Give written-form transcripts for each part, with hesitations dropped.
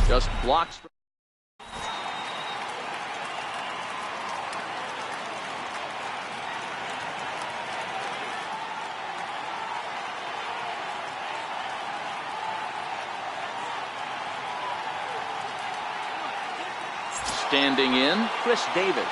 Just blocks. Standing in, Chris Davis.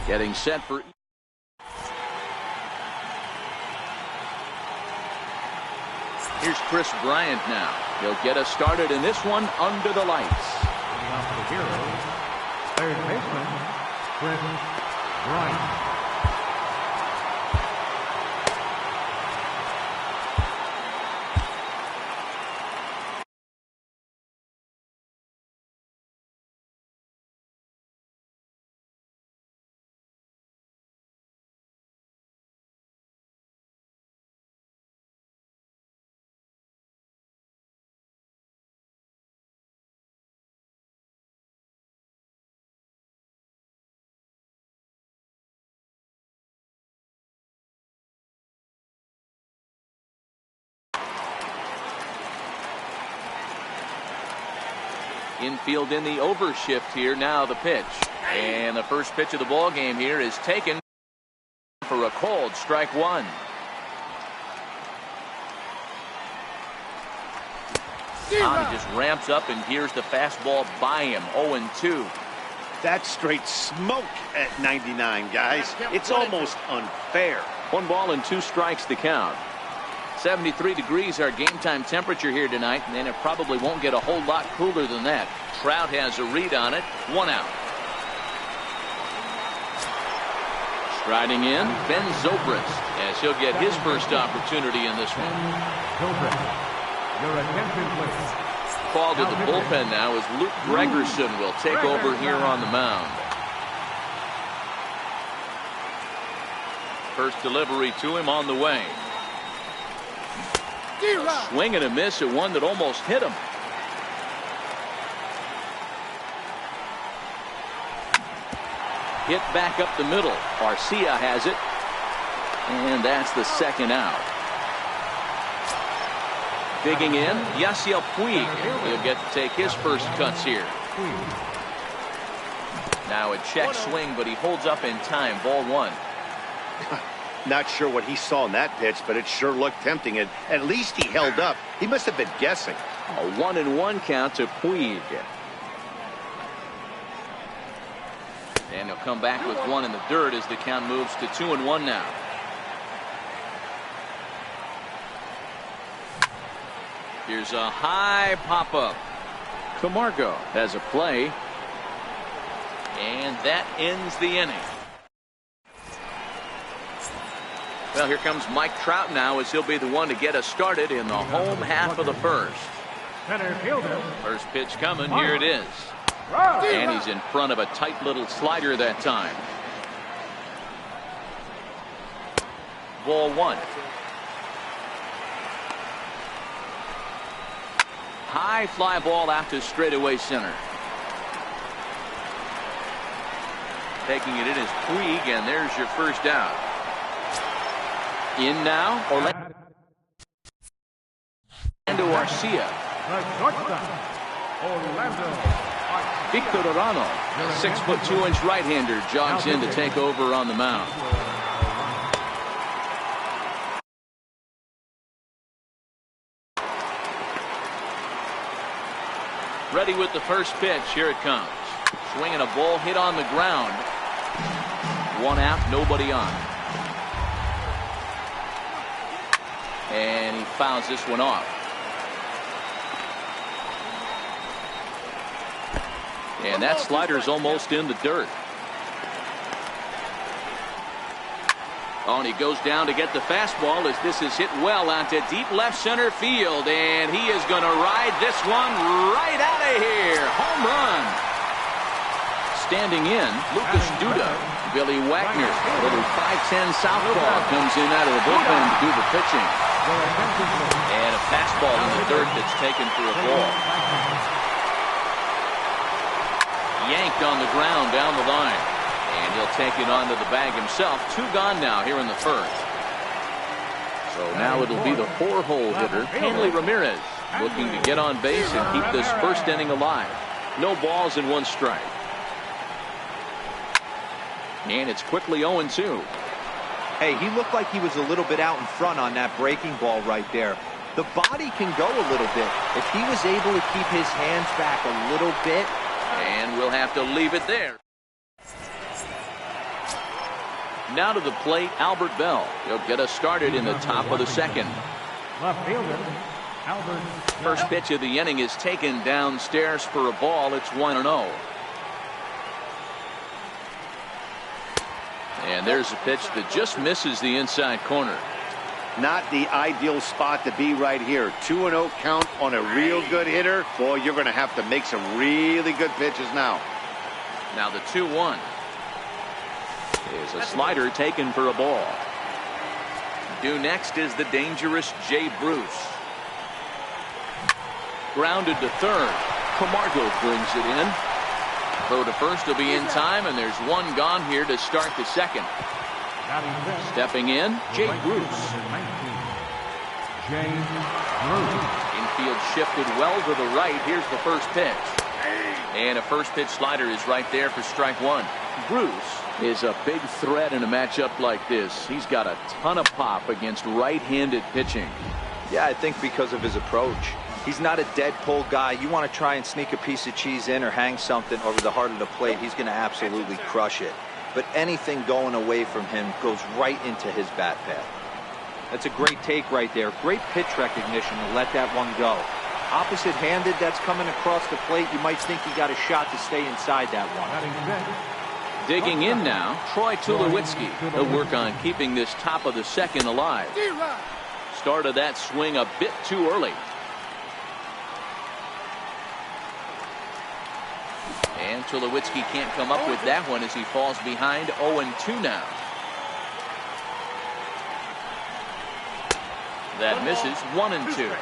Getting set for. Here's Chris Bryant now. He'll get us started in this one under the lights. Off the hero, third baseman, Chris Bryant. Infield in the overshift here. Now the pitch. And the first pitch of the ball game here is taken for a cold strike one. He just ramps up, and here's the fastball by him. 0-2. That's straight smoke at 99, guys. It's almost unfair. 1 ball and 2 strikes to count. 73 degrees our game time temperature here tonight, and it probably won't get a whole lot cooler than that. Trout has a read on it. 1 out. Striding in, Ben Zobrist, as he'll get his first opportunity in this one. Your attention, please. Called to the bullpen now as Luke Gregerson will take over here on the mound. First delivery to him on the way. A swing and a miss at one that almost hit him. Hit back up the middle. Garcia has it. And that's the second out. Digging in, Yasiel Puig. He'll get to take his first cuts here. Now a check swing, but he holds up in time. Ball 1. Not sure what he saw in that pitch, but it sure looked tempting. And at least he held up. He must have been guessing. A 1-1 count to Puig. And he'll come back with 1 in the dirt as the count moves to 2-1 now. Here's a high pop-up. Camargo has a play. And that ends the inning. Well, here comes Mike Trout now, as he'll be the one to get us started in the home half of the first. Center fielder. First pitch coming. Here it is. And he's in front of a tight little slider that time. Ball one. High fly ball out to straightaway center. Taking it in is Puig, and there's your first down. In now, Orlando Arcia. Victor Arano, 6'2" right-hander, jogs in to take over on the mound. Ready with the first pitch. Here it comes. Swinging a ball hit on the ground. One out, nobody on. And he fouls this one off. And that slider's almost in the dirt. Oh, and he goes down to get the fastball as this is hit well onto deep left center field. And he is going to ride this one right out of here. Home run. Standing in, Lucas Duda. Billy Wagner, a little 5'10" southpaw, comes in out of the bullpen to do the pitching. And a fastball in the dirt that's taken for a ball. Yanked on the ground down the line. And he'll take it onto the bag himself. 2 gone now here in the first. So now it'll be the 4-hole hitter, Hanley Ramirez, looking to get on base and keep this first inning alive. No balls and 1 strike. And it's quickly 0-2. Hey, he looked like he was a little bit out in front on that breaking ball right there. The body can go a little bit. If he was able to keep his hands back a little bit. And we'll have to leave it there. Now to the plate, Albert Bell. He'll get us started in the top of the second. Left fielder, Albert. First pitch of the inning is taken downstairs for a ball. It's 1-0. And there's a pitch that just misses the inside corner. Not the ideal spot to be right here. 2-0 count on a real good hitter. Boy, you're going to have to make some really good pitches now. Now the 2-1 is a slider taken for a ball. Due next is the dangerous Jay Bruce. Grounded to third. Camargo brings it in. Throw to first will be in time, and there's 1 gone here to start the second. Stepping in, Jay Bruce. Infield shifted well to the right. Here's the first pitch. And a first pitch slider is right there for strike 1. Bruce is a big threat in a matchup like this. He's got a ton of pop against right-handed pitching. Yeah, I think because of his approach. He's not a dead pull guy. You want to try and sneak a piece of cheese in or hang something over the heart of the plate, he's going to absolutely crush it. But anything going away from him goes right into his bat path. That's a great take right there. Great pitch recognition to let that one go. Opposite-handed, that's coming across the plate. You might think he got a shot to stay inside that one. Digging in now, Troy Tulowitzki. He'll work on keeping this top of the second alive. Started that swing a bit too early. And Tulowitzki can't come up with that one as he falls behind. 0-2 now. That misses. 1-2.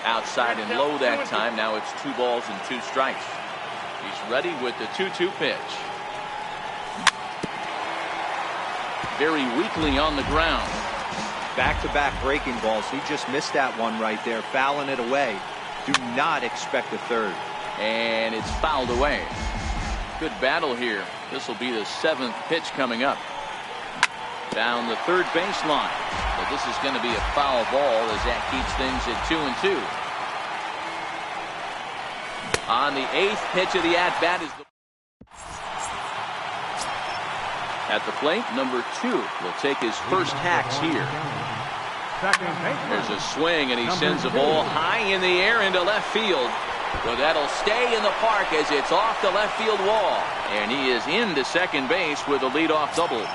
Outside and low that time. Now it's 2 balls and 2 strikes. He's ready with the 2-2 pitch. Very weakly on the ground. Back-to-back breaking balls. He just missed that one right there, fouling it away. Do not expect a third. And it's fouled away. Good battle here. This will be the 7th pitch coming up. Down the third baseline. But this is going to be a foul ball as that keeps things at 2-2. On the 8th pitch of the at-bat is the... At the plate, number 2 will take his first hacks here. There's a swing, and he sends a ball high in the air into left field. But that'll stay in the park as it's off the left field wall. And he is into second base with a leadoff double.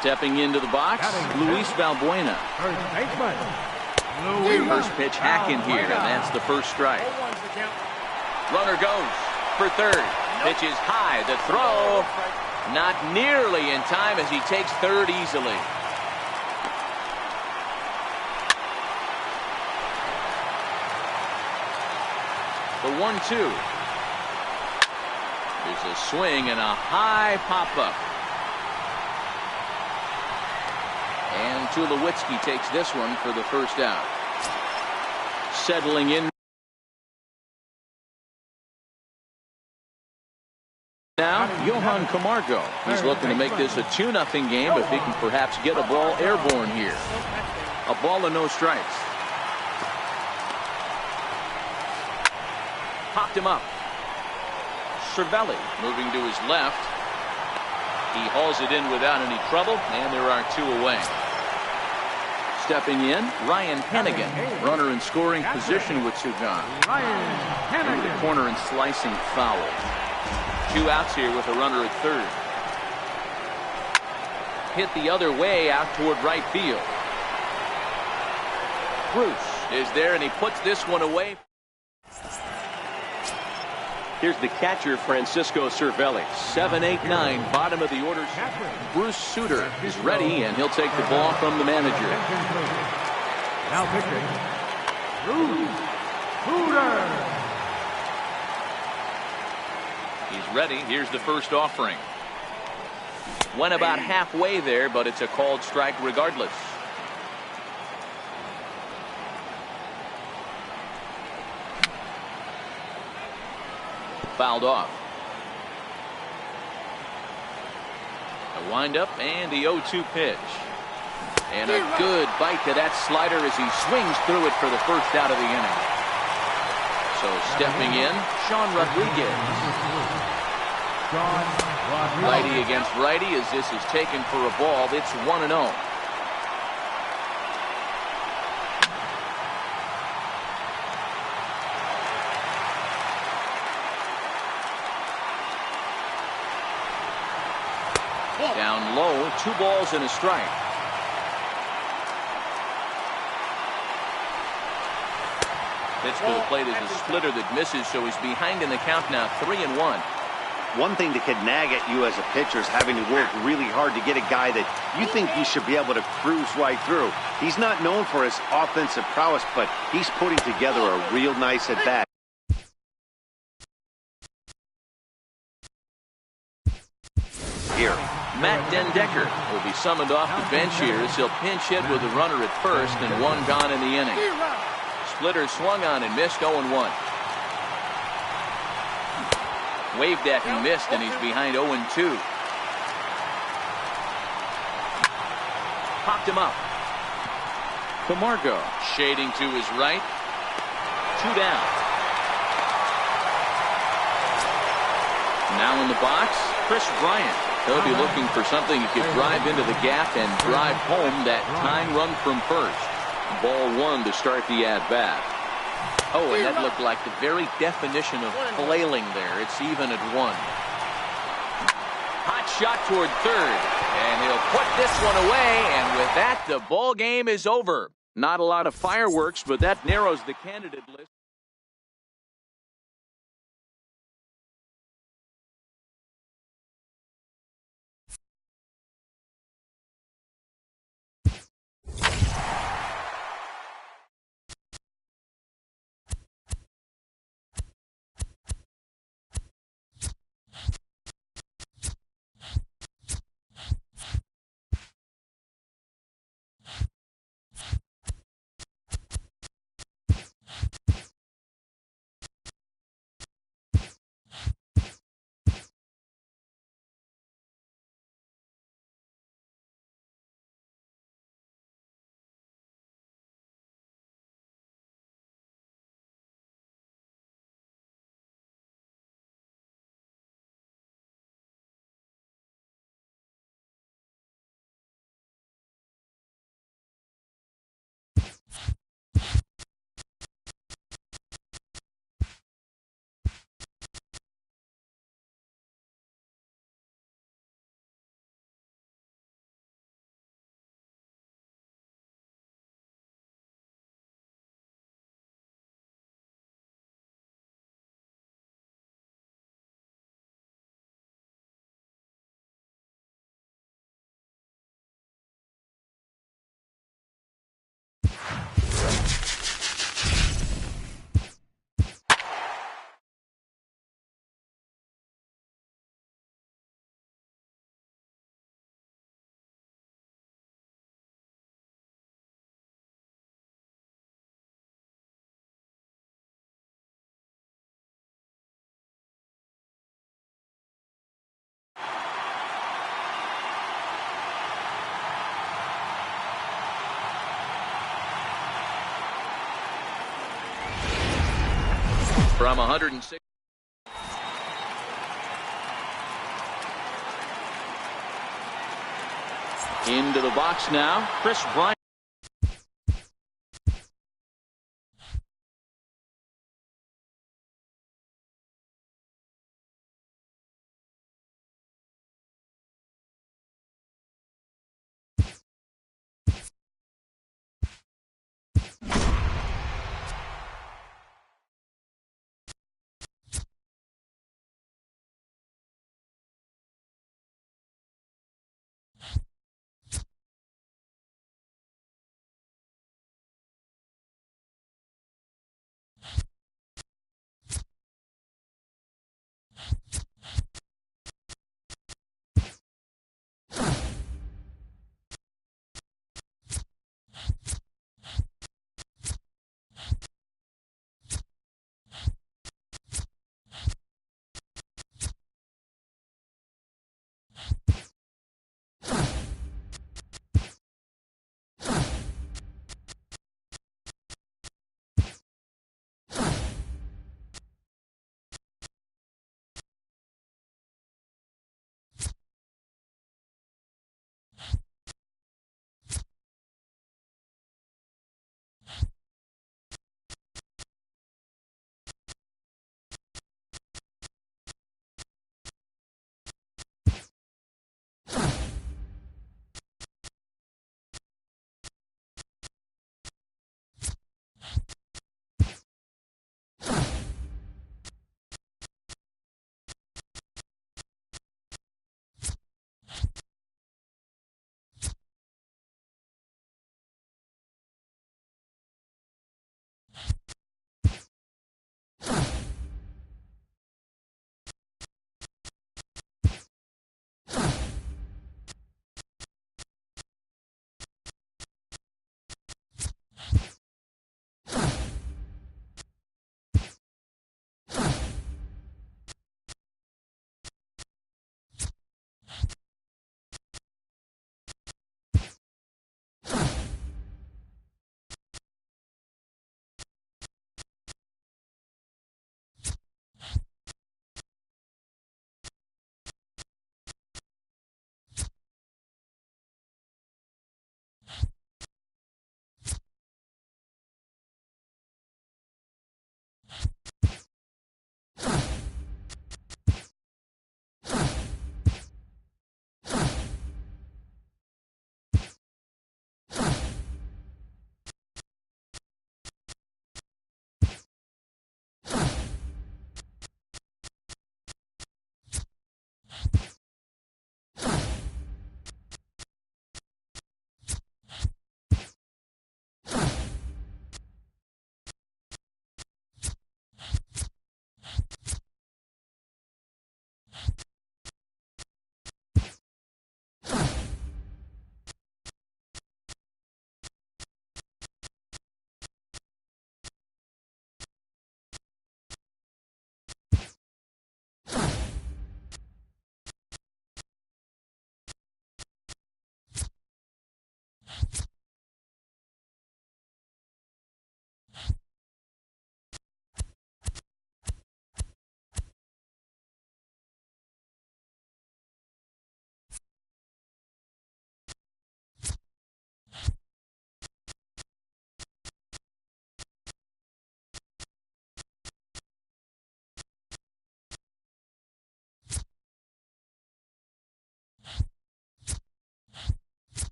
Stepping into the box, Luis Valbuena. First baseman. First pitch hacking here, and that's the first strike. Runner goes for third. Pitch is high. The throw not nearly in time as he takes third easily. The 1-2. There's a swing and a high pop-up. And Tulowitzki takes this one for the first out. Settling in now, Johan Camargo. He's looking to make this a 2-0 game if he can perhaps get a ball airborne here. A ball and no strikes. Popped him up. Cervelli moving to his left. He hauls it in without any trouble, and there are 2 away. Stepping in, Ryan Hennigan, runner in scoring position with 2 gone. Into the corner and slicing foul. 2 outs here with a runner at third. Hit the other way out toward right field. Bruce is there, and he puts this one away. Here's the catcher, Francisco Cervelli. 7-8-9, bottom of the order. Bruce Sutter is ready, and he'll take the ball from the manager. Now pitching, Bruce Sutter. He's ready. Here's the first offering. Went about halfway there, but it's a called strike regardless. Fouled off. A windup and the 0-2 pitch. And a good bite to that slider as he swings through it for the first out of the inning. So stepping in, Sean Rodriguez. Righty against righty as this is taken for a ball. It's 1-0. Down low, 2 balls and a strike. Pitch to the plate is a splitter that misses, so he's behind in the count now, 3-1. One thing that could nag at you as a pitcher is having to work really hard to get a guy that you think you should be able to cruise right through. He's not known for his offensive prowess, but he's putting together a real nice at-bat. Here. Matt Den Dekker will be summoned off the bench here as he'll pinch hit with a runner at first and 1 gone in the inning. Splitter swung on and missed, 0-1. Waved at and missed, and he's behind 0-2. Popped him up. Camargo shading to his right. 2 down. Now in the box, Chris Bryant. He'll be looking for something he could drive into the gap and drive home that tying run from first. Ball 1 to start the at-bat. Oh, and that looked like the very definition of flailing there. It's even at 1. Hot shot toward third, and he'll put this one away, and with that, the ball game is over. Not a lot of fireworks, but that narrows the candidate list. from 106. Into the box now, Chris Bryant.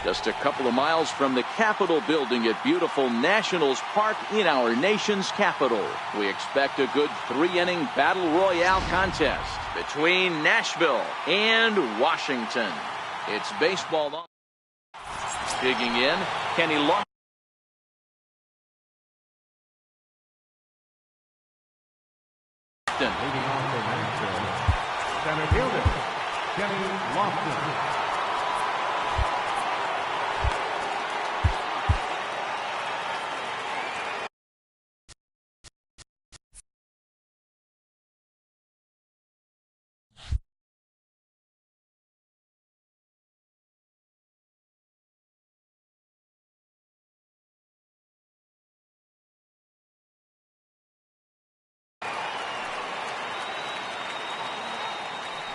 Just a couple of miles from the Capitol building at beautiful Nationals Park in our nation's capital. We expect a good 3-inning battle royale contest between Nashville and Washington. It's baseball on. Digging in, Kenny Lofton. Leading off for Nashville, center fielder, Kenny Lofton.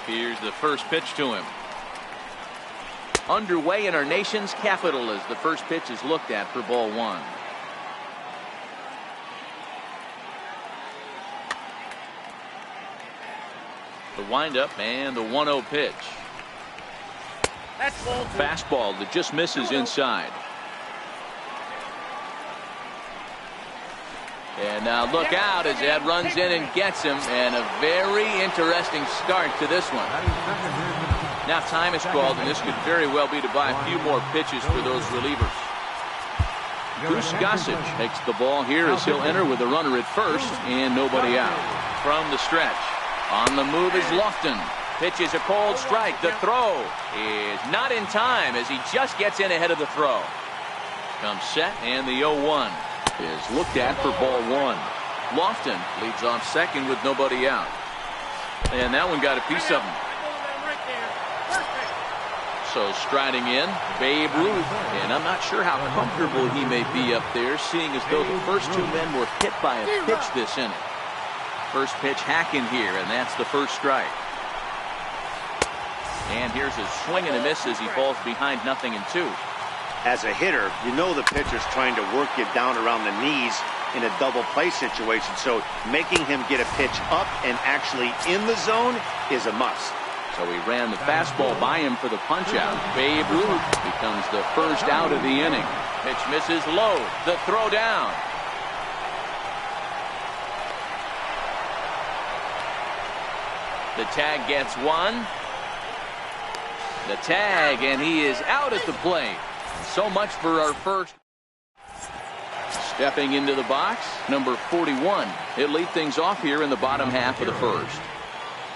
Here's the first pitch to him. Underway in our nation's capital as the first pitch is looked at for ball one. The windup and the 1-0 pitch. That's ball two. Fastball that just misses inside. And now look out as Ed runs in and gets him, and a very interesting start to this one. Now time is called, and this could very well be to buy a few more pitches for those relievers. Goose Gossage takes the ball here as he'll enter with a runner at first and nobody out. From the stretch, on the move is Lofton. Pitches a cold strike. The throw is not in time as he just gets in ahead of the throw. Comes set, and the 0-1 is looked at for ball one. Lofton leads off second with nobody out. And that one got a piece of him. So striding in, Babe Ruth. And I'm not sure how comfortable he may be up there, seeing as though the first two men were hit by a pitch this inning. First pitch hacking here, and that's the first strike. And here's a swing and a miss as he falls behind 0-2. As a hitter, you know the pitcher's trying to work you down around the knees in a double play situation, so making him get a pitch up and actually in the zone is a must. So he ran the fastball by him for the punch-out. Babe Ruth becomes the first out of the inning. Pitch misses low. The throw down. The tag gets one. The tag, and he is out at the plate. So much for our first. Stepping into the box, number 41. He'll lead things off here in the bottom half of the first.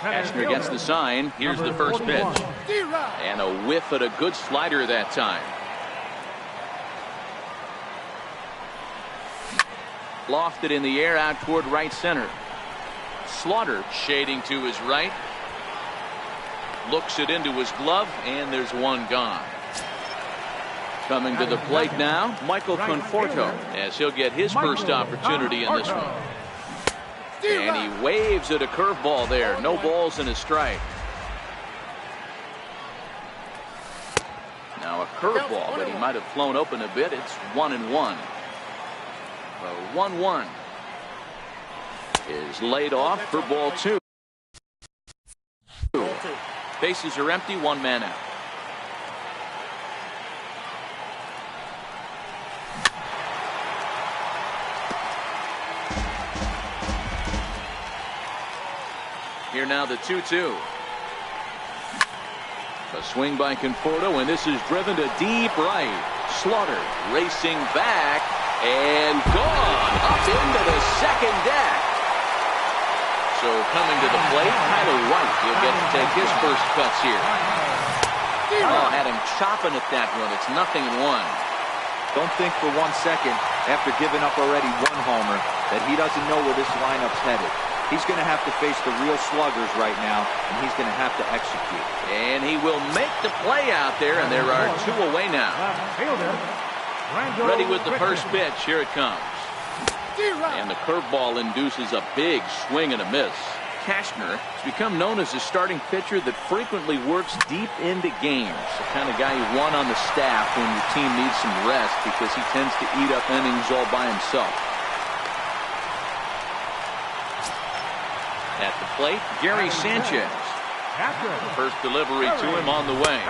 Ashner gets the sign. Here's the first pitch. And a whiff at a good slider that time. Lofted in the air out toward right center. Slaughter shading to his right. Looks it into his glove, and there's one gone. Coming to the plate now, Michael Conforto, as he'll get his first opportunity in this one. And he waves at a curveball there. No balls and a strike. Now a curveball, but he might have flown open a bit. It's 1-1. The 1-1 is laid off for ball two. Bases are empty, one man out. Here now the 2-2. A swing by Conforto, and this is driven to deep right. Slaughter racing back and gone up into the second deck. So coming to the plate, Tyler White. He'll get to take his first cuts here. Oh, had him chopping at that one. It's 0-1. Don't think for 1 second, after giving up already one homer, that he doesn't know where this lineup's headed. He's going to have to face the real sluggers right now, and he's going to have to execute. And he will make the play out there, and there are two away now. Ready with the first pitch. Here it comes. And the curveball induces a big swing and a miss. Cashner has become known as a starting pitcher that frequently works deep into games. The kind of guy you want on the staff when your team needs some rest, because he tends to eat up innings all by himself. At the plate, Gary Sanchez. Patrick. First delivery to him on the way.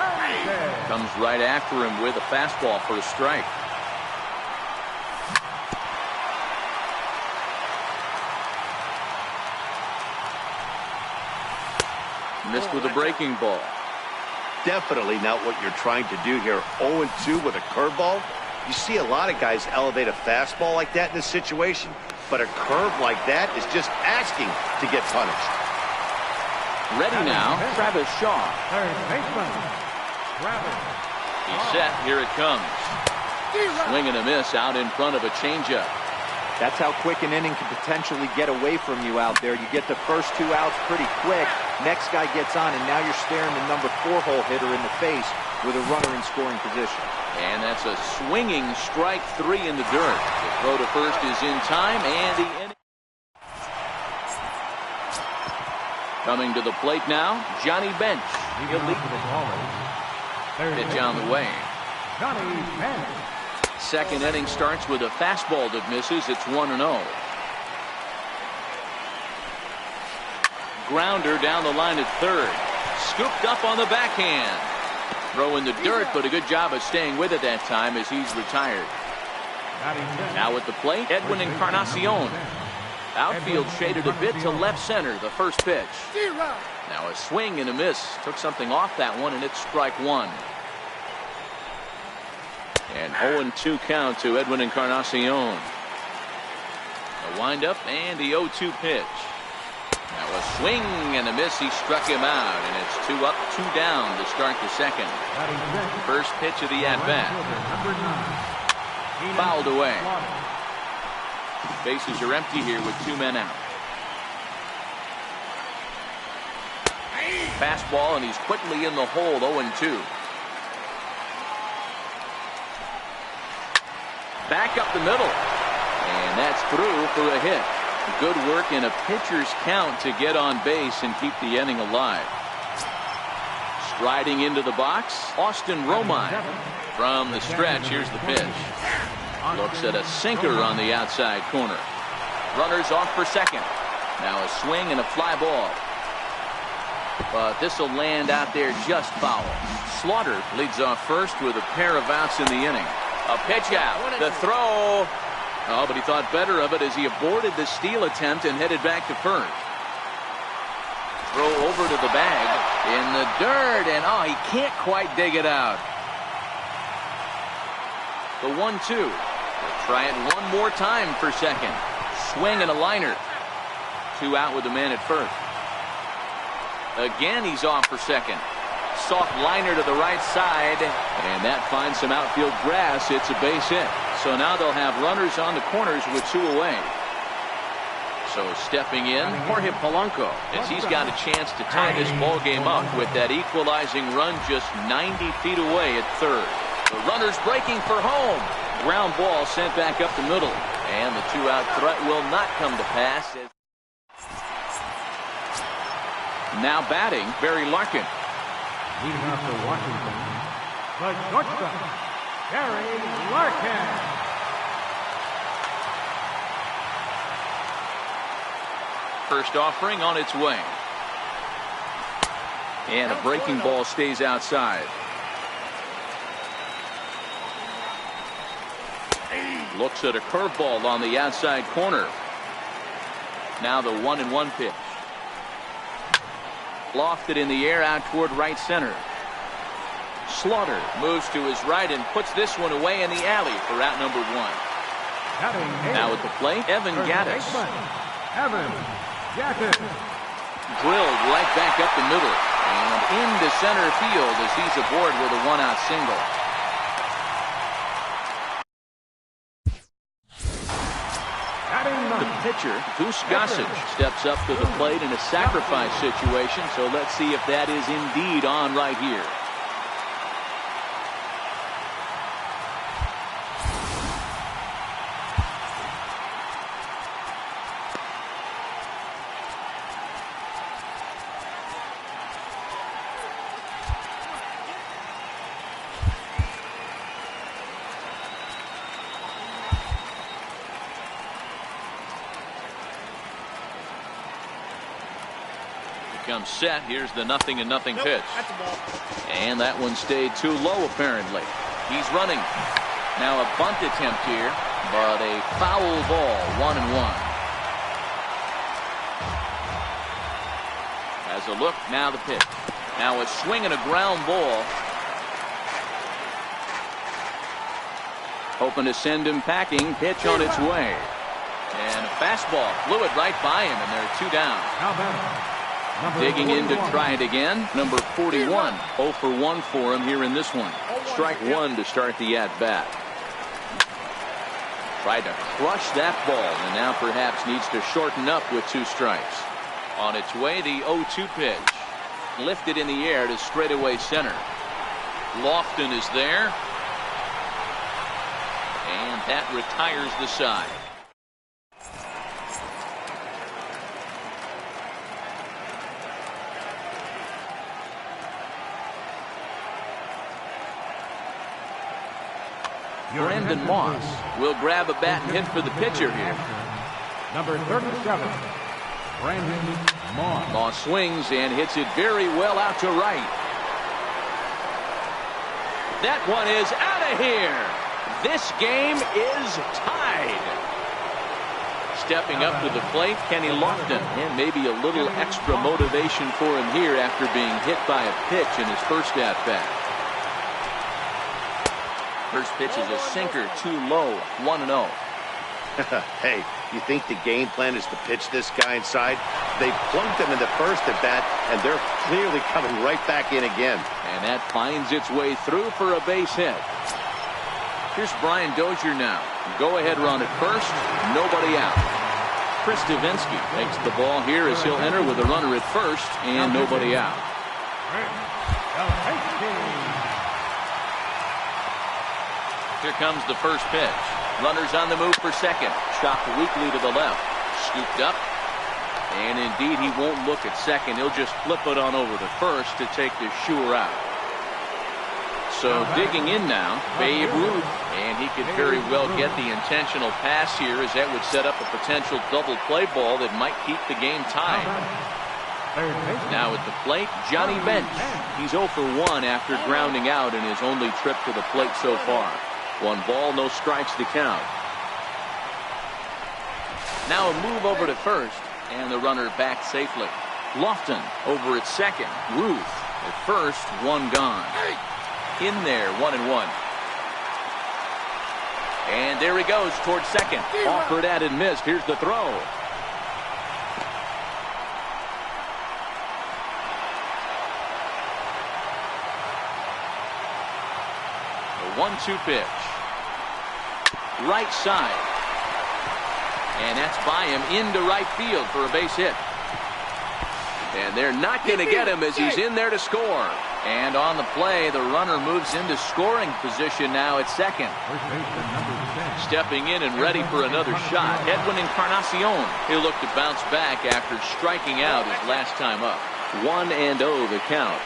Comes right after him with a fastball for a strike. Missed with a breaking ball. Definitely not what you're trying to do here. 0-2 with a curveball. You see a lot of guys elevate a fastball like that in this situation, but a curve like that is just asking to get punished. Ready now, Travis Shaw. Third baseman, Travis. He's set. Here it comes. Swing and a miss out in front of a changeup. That's how quick an inning can potentially get away from you out there. You get the first 2 outs pretty quick. Next guy gets on, and now you're staring the number 4-hole hitter in the face with a runner in scoring position. And that's a swinging strike 3 in the dirt. The throw to first is in time, and the inning. Coming to the plate now, Johnny Bench. He'll lead the callers. pitch on the way. Johnny Bench. Second inning starts with a fastball that misses. It's 1-0. Grounder down the line at third. Scooped up on the backhand. Throw in the dirt, but a good job of staying with it that time as he's retired. Now at the plate, Edwin Encarnacion. Outfield shaded a bit to left center, the first pitch. Now a swing and a miss. Took something off that one, and it's strike 1. And 0-2 count to Edwin Encarnacion. A windup and the 0-2 pitch. Now a swing and a miss. He struck him out, and it's 2 up, 2 down to start the second. First pitch of the at-bat. Fouled away. Bases are empty here with 2 men out. Fastball, and he's quickly in the hole. 0-2. Back up the middle, and that's through for a hit. Good work in a pitcher's count to get on base and keep the inning alive. Striding into the box, Austin Romine. From the stretch, here's the pitch. Looks at a sinker on the outside corner. Runners off for second. Now a swing and a fly ball. But this will land out there just foul. Slaughter leads off first with a pair of outs in the inning. A pitch out. The throw. Oh, but he thought better of it as he aborted the steal attempt and headed back to first. Throw over to the bag in the dirt, and oh, he can't quite dig it out. The 1-2. We'll try it one more time for second. Swing and a liner. 2 out with the man at first. Again, he's off for second. Soft liner to the right side, and that finds some outfield grass. It's a base hit. So now they'll have runners on the corners with 2 away. So stepping in, Jorge Polanco, as he's got a chance to tie this ball game up with that equalizing run just 90 feet away at third. The runner's breaking for home. Ground ball sent back up the middle, and the 2-out threat will not come to pass. Now batting, Barry Larkin. Leading off for Washington, the shortstop, Barry Larkin. First offering on its way. And a breaking ball stays outside. Looks at a curveball on the outside corner. Now the 1-1 pitch. Lofted in the air out toward right center. Slaughter moves to his right and puts this one away in the alley for out number 1. Now at the plate, Evan Gattis. Evan Gattis. Drilled right back up the middle and into center field as he's aboard with a 1-out single. The pitcher, Goose Gossage, steps up to the plate in a sacrifice situation, so let's see if that is indeed on right here. comes set. Here's the 0-0 pitch. And that one stayed too low apparently. He's running. Now a bunt attempt here, but a foul ball, 1-1. Has a look, now the pitch. Now a swing and a ground ball. Hoping to send him packing. Pitch on its way. And a fastball flew it right by him, and there are 2 down. Digging in to try it again. Number 41. 0 for 1 for him here in this one. Strike 1 to start the at-bat. Tried to crush that ball, and now perhaps needs to shorten up with 2 strikes. On its way, the 0-2 pitch. Lifted in the air to straightaway center. Lofton is there. And that retires the side. Brandon Moss will grab a bat and hit for the pitcher here. Number 37, Brandon Moss. Moss swings and hits it very well out to right. That one is out of here. This game is tied. Stepping up to the plate, Kenny Lofton, and maybe a little extra motivation for him here after being hit by a pitch in his first at-bat. First pitch is a sinker, too low, 1-0. Hey, you think the game plan is to pitch this guy inside? They plunked him in the first at bat, and they're clearly coming right back in again. And that finds its way through for a base hit. Here's Brian Dozier now. Go ahead run at first, nobody out. Chris Devenski takes the ball here as he'll enter with a runner at first and nobody out. Here comes the first pitch. Runners on the move for second. Chopped weakly to the left. Scooped up. And indeed, he won't look at second. He'll just flip it on over to first to take the sure out. So digging in now, Babe Ruth. And he could very well get the intentional pass here, as that would set up a potential double play ball that might keep the game tied. Now at the plate, Johnny Bench. He's 0 for 1 after grounding out in his only trip to the plate so far. 1 ball, no strikes to count. Now a move over to first, and the runner back safely. Lofton over at second. Ruth at first, 1 gone. In there, 1-1. And there he goes towards second. Offered at and missed. Here's the throw. The 1-2 pitch. Right side. And that's by him into right field for a base hit. And they're not going to get him as he's in there to score. And on the play, the runner moves into scoring position now at second. Stepping in and ready for another shot, Edwin Encarnacion. He'll look to bounce back after striking out his last time up. 1-0 the count.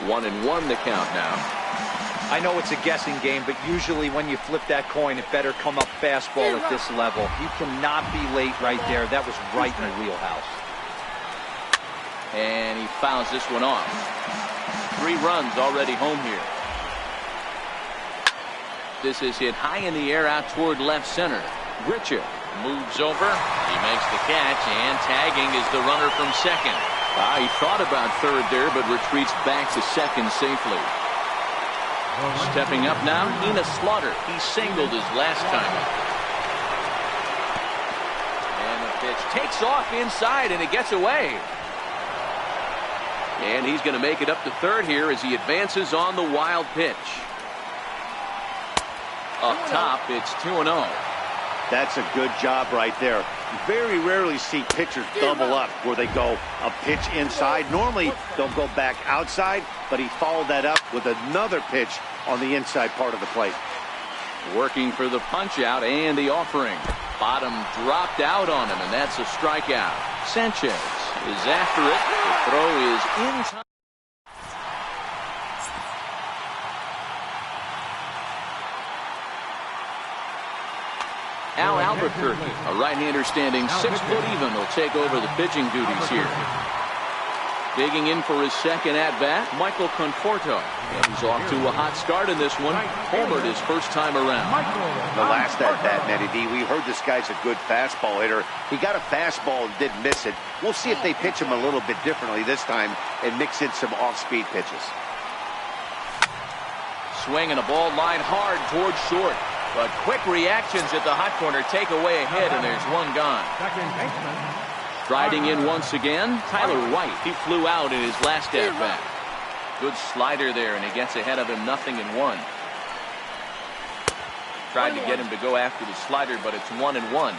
1-1 the count now. I know it's a guessing game, but usually when you flip that coin, it better come up fastball at this level. You cannot be late right there. That was right in the wheelhouse. And he fouls this one off. 3 runs already home here. This is hit high in the air out toward left center. Grichuk moves over. He makes the catch, and tagging is the runner from second. He thought about third there, but retreats back to second safely. Stepping up now, Enos Slaughter. He singled his last time. And the pitch takes off inside, and it gets away. And he's going to make it up to third here as he advances on the wild pitch. Up top, it's 2-0. That's a good job right there. Very rarely see pitchers double up where they go a pitch inside. Normally, they'll go back outside, but he followed that up with another pitch on the inside part of the plate. Working for the punch out and the offering. Bottom dropped out on him, and that's a strikeout. Sanchez is after it. The throw is in time. Al Albuquerque, a right-hander standing 6 foot even, will take over the pitching duties here. Digging in for his second at-bat, Michael Conforto. And he's off to a hot start in this one. Homered his first time around. The last at-bat, Matty D, we heard this guy's a good fastball hitter. He got a fastball and didn't miss it. We'll see if they pitch him a little bit differently this time and mix in some off-speed pitches. Swinging a ball line hard towards short. But quick reactions at the hot corner take away a hit, and there's one gone. Second baseman. Striding in once again, Tyler White. He flew out in his last at-bat. Good slider there, and he gets ahead of him 0-1. Tried to get him to go after the slider, but it's 1-1.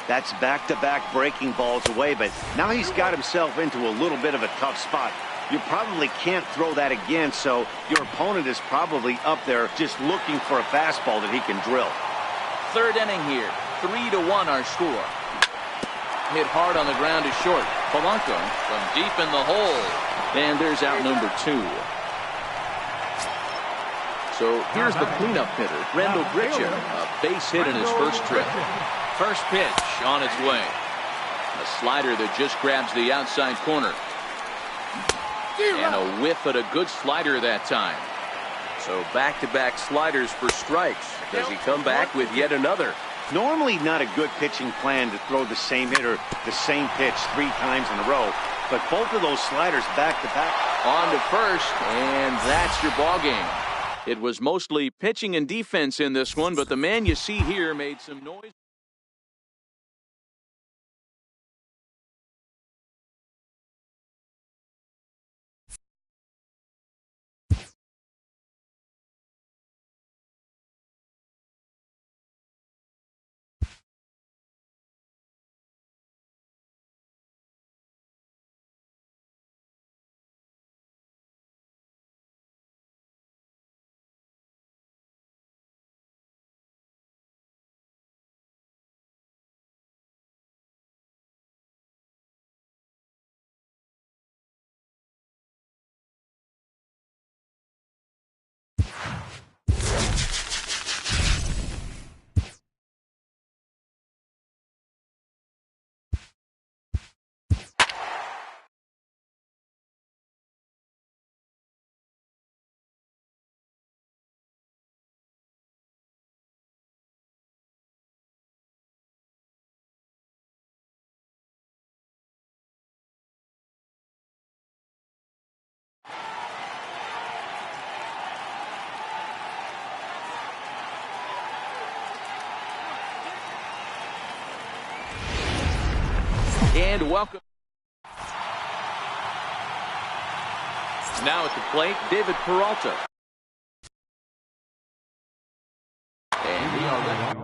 That's back-to-back breaking balls away, but now he's got himself into a little bit of a tough spot. You probably can't throw that again, so your opponent is probably up there just looking for a fastball that he can drill. Third inning here, 3-1 our score. Hit hard on the ground to short. Polanco from deep in the hole. And there's out number 2. So here's the cleanup hitter, Randall Grichuk. A base hit in his first trip. First pitch on its way. A slider that just grabs the outside corner. And a whiff at a good slider that time. So back-to-back sliders for strikes. Does he come back with yet another? Normally not a good pitching plan to throw the same hitter the same pitch 3 times in a row, but both of those sliders back-to-back. On to first, and that's your ball game. It was mostly pitching and defense in this one, but the man you see here made some noise. And welcome. Now at the plate, David Peralta. And we are ready.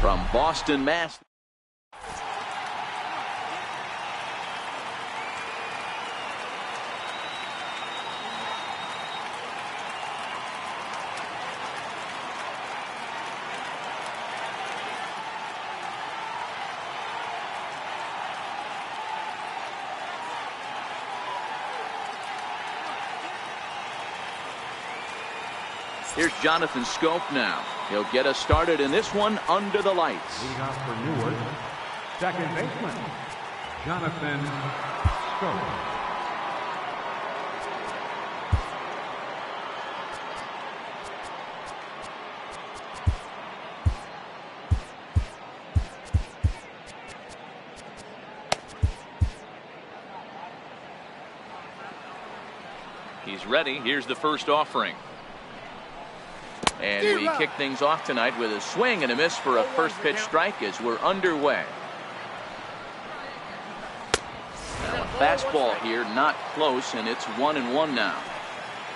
from Boston, Mass. Here's Jonathan Schoop now. He'll get us started in this one under the lights. Leading off for Newark, second baseman, Jonathan Schoop. He's ready. Here's the first offering. And we kick things off tonight with a swing and a miss for a first pitch strike as we're underway. Now a fastball here, not close, and it's 1-1 now.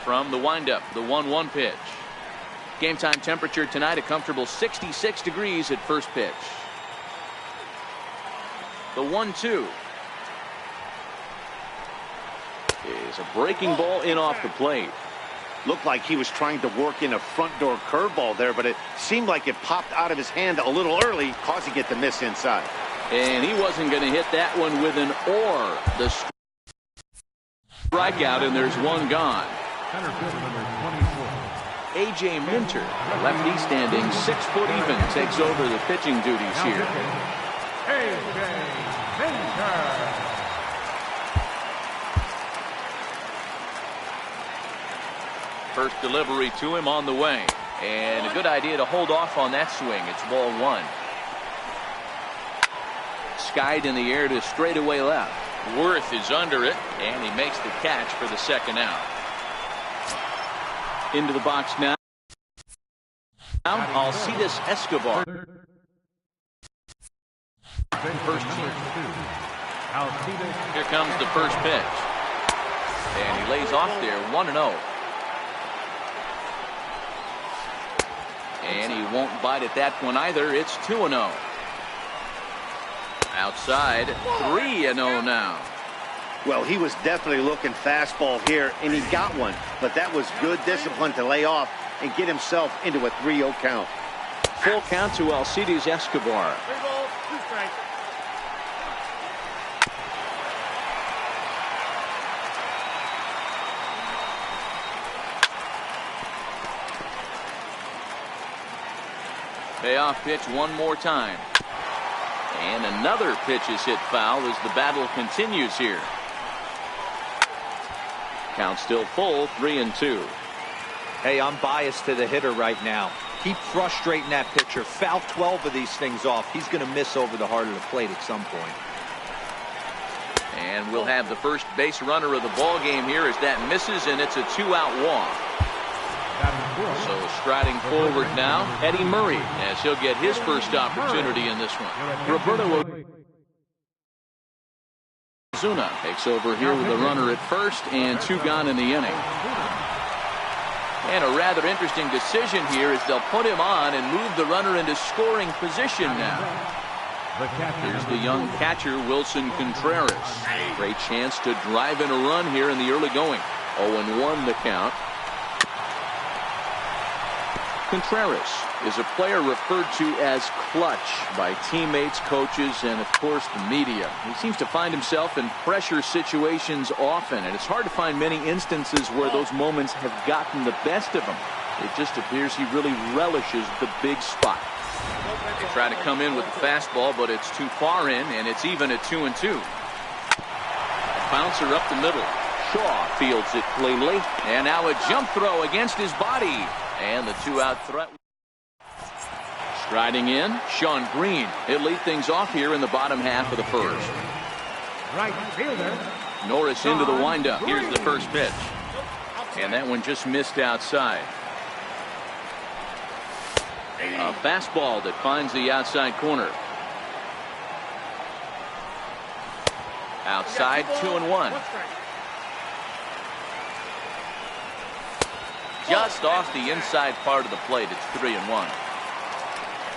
From the windup, the 1-1 pitch. Game time temperature tonight, a comfortable 66 degrees at first pitch. The 1-2 is a breaking ball in off the plate. Looked like he was trying to work in a front door curveball there, but it seemed like it popped out of his hand a little early, causing it to miss inside. And he wasn't going to hit that one with an or. The strikeout, and there's one gone. Center fielder number 24. A.J. Minter, the lefty standing 6 foot even, takes over the pitching duties here. A.J. Minter. First delivery to him on the way. And a good idea to hold off on that swing. It's ball 1. Skied in the air to straightaway left. Worth is under it, and he makes the catch for the second out. Into the box now. Alcides Escobar. First pitch. Here comes the first pitch. And he lays off there, 1-0. And he won't bite at that one either. It's 2-0. Outside, 3-0 now. Well, he was definitely looking fastball here, and he got one. But that was good discipline to lay off and get himself into a 3-0 count. Full count to Alcides Escobar. 3 balls, 2 strikes. Payoff pitch one more time. And another pitch is hit foul as the battle continues here. Count still full, 3-2. Hey, I'm biased to the hitter right now. Keep frustrating that pitcher. Foul 12 of these things off. He's going to miss over the heart of the plate at some point. And we'll have the first base runner of the ball game here as that misses, and it's a 2-out walk. So striding forward now, Eddie Murray, as he'll get his first opportunity in this one. Roberto Osuna takes over here with a runner at first and 2 gone in the inning. And a rather interesting decision here as they'll put him on and move the runner into scoring position now. Here's the young catcher, Wilson Contreras. Great chance to drive in a run here in the early going. 0-1 the count. Contreras is a player referred to as clutch by teammates, coaches, and, of course, the media. He seems to find himself in pressure situations often, and it's hard to find many instances where those moments have gotten the best of him. It just appears he really relishes the big spot. They try to come in with the fastball, but it's too far in, and it's even at 2-2. Bouncer up the middle. Shaw fields it cleanly, and now a jump throw against his body. And the 2-out threat. Striding in, Sean Green. He'll lead things off here in the bottom half of the first. Right fielder. Norris into the windup. Here's the first pitch. And that one just missed outside. A fastball that finds the outside corner. Outside, 2-1. Just off the inside part of the plate. It's 3-1.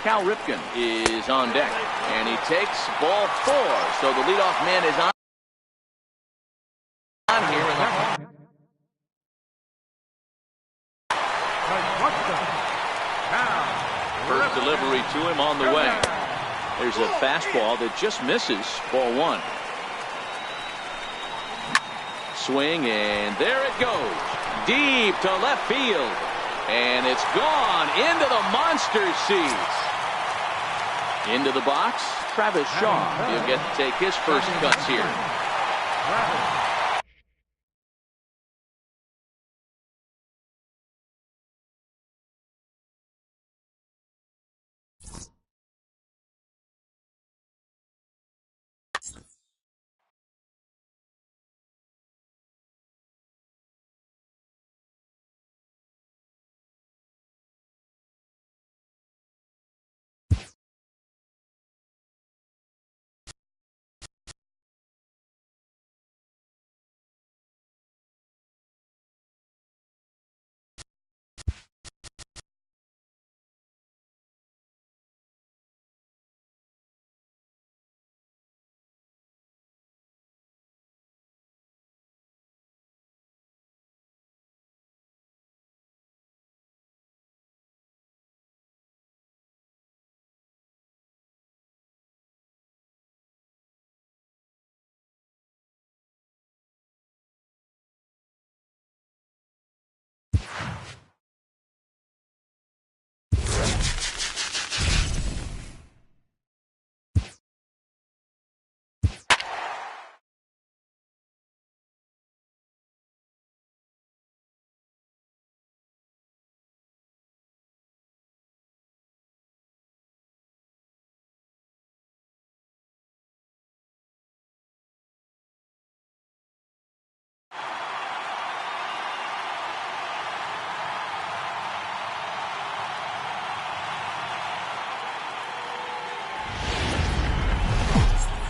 Cal Ripken is on deck, and he takes ball 4. So the leadoff man is on here in the first delivery to him on the way. There's a fastball that just misses, ball 1. Swing, and there it goes. Deep to left field. And it's gone into the monster seats. Into the box, Travis Shaw. He'll get to take his first cuts here.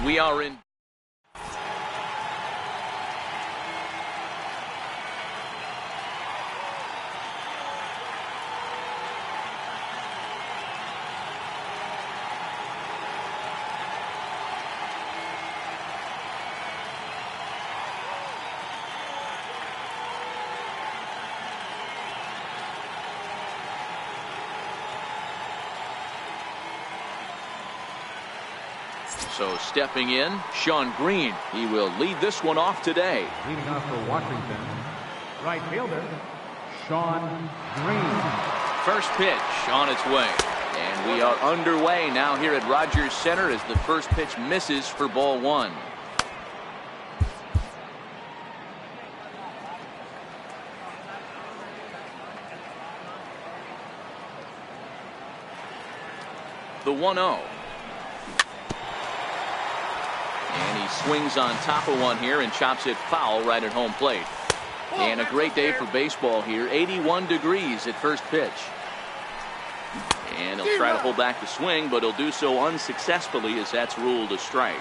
We are in. So stepping in, Sean Green. He will lead this one off today. Leading off for Washington, right fielder, Sean Green. First pitch on its way. And we are underway now here at Rogers Center as the first pitch misses for ball 1. The 1-0. And he swings on top of one here and chops it foul right at home plate. And a great day for baseball here. 81 degrees at first pitch. And he'll try to hold back the swing, but he'll do so unsuccessfully as that's ruled a strike.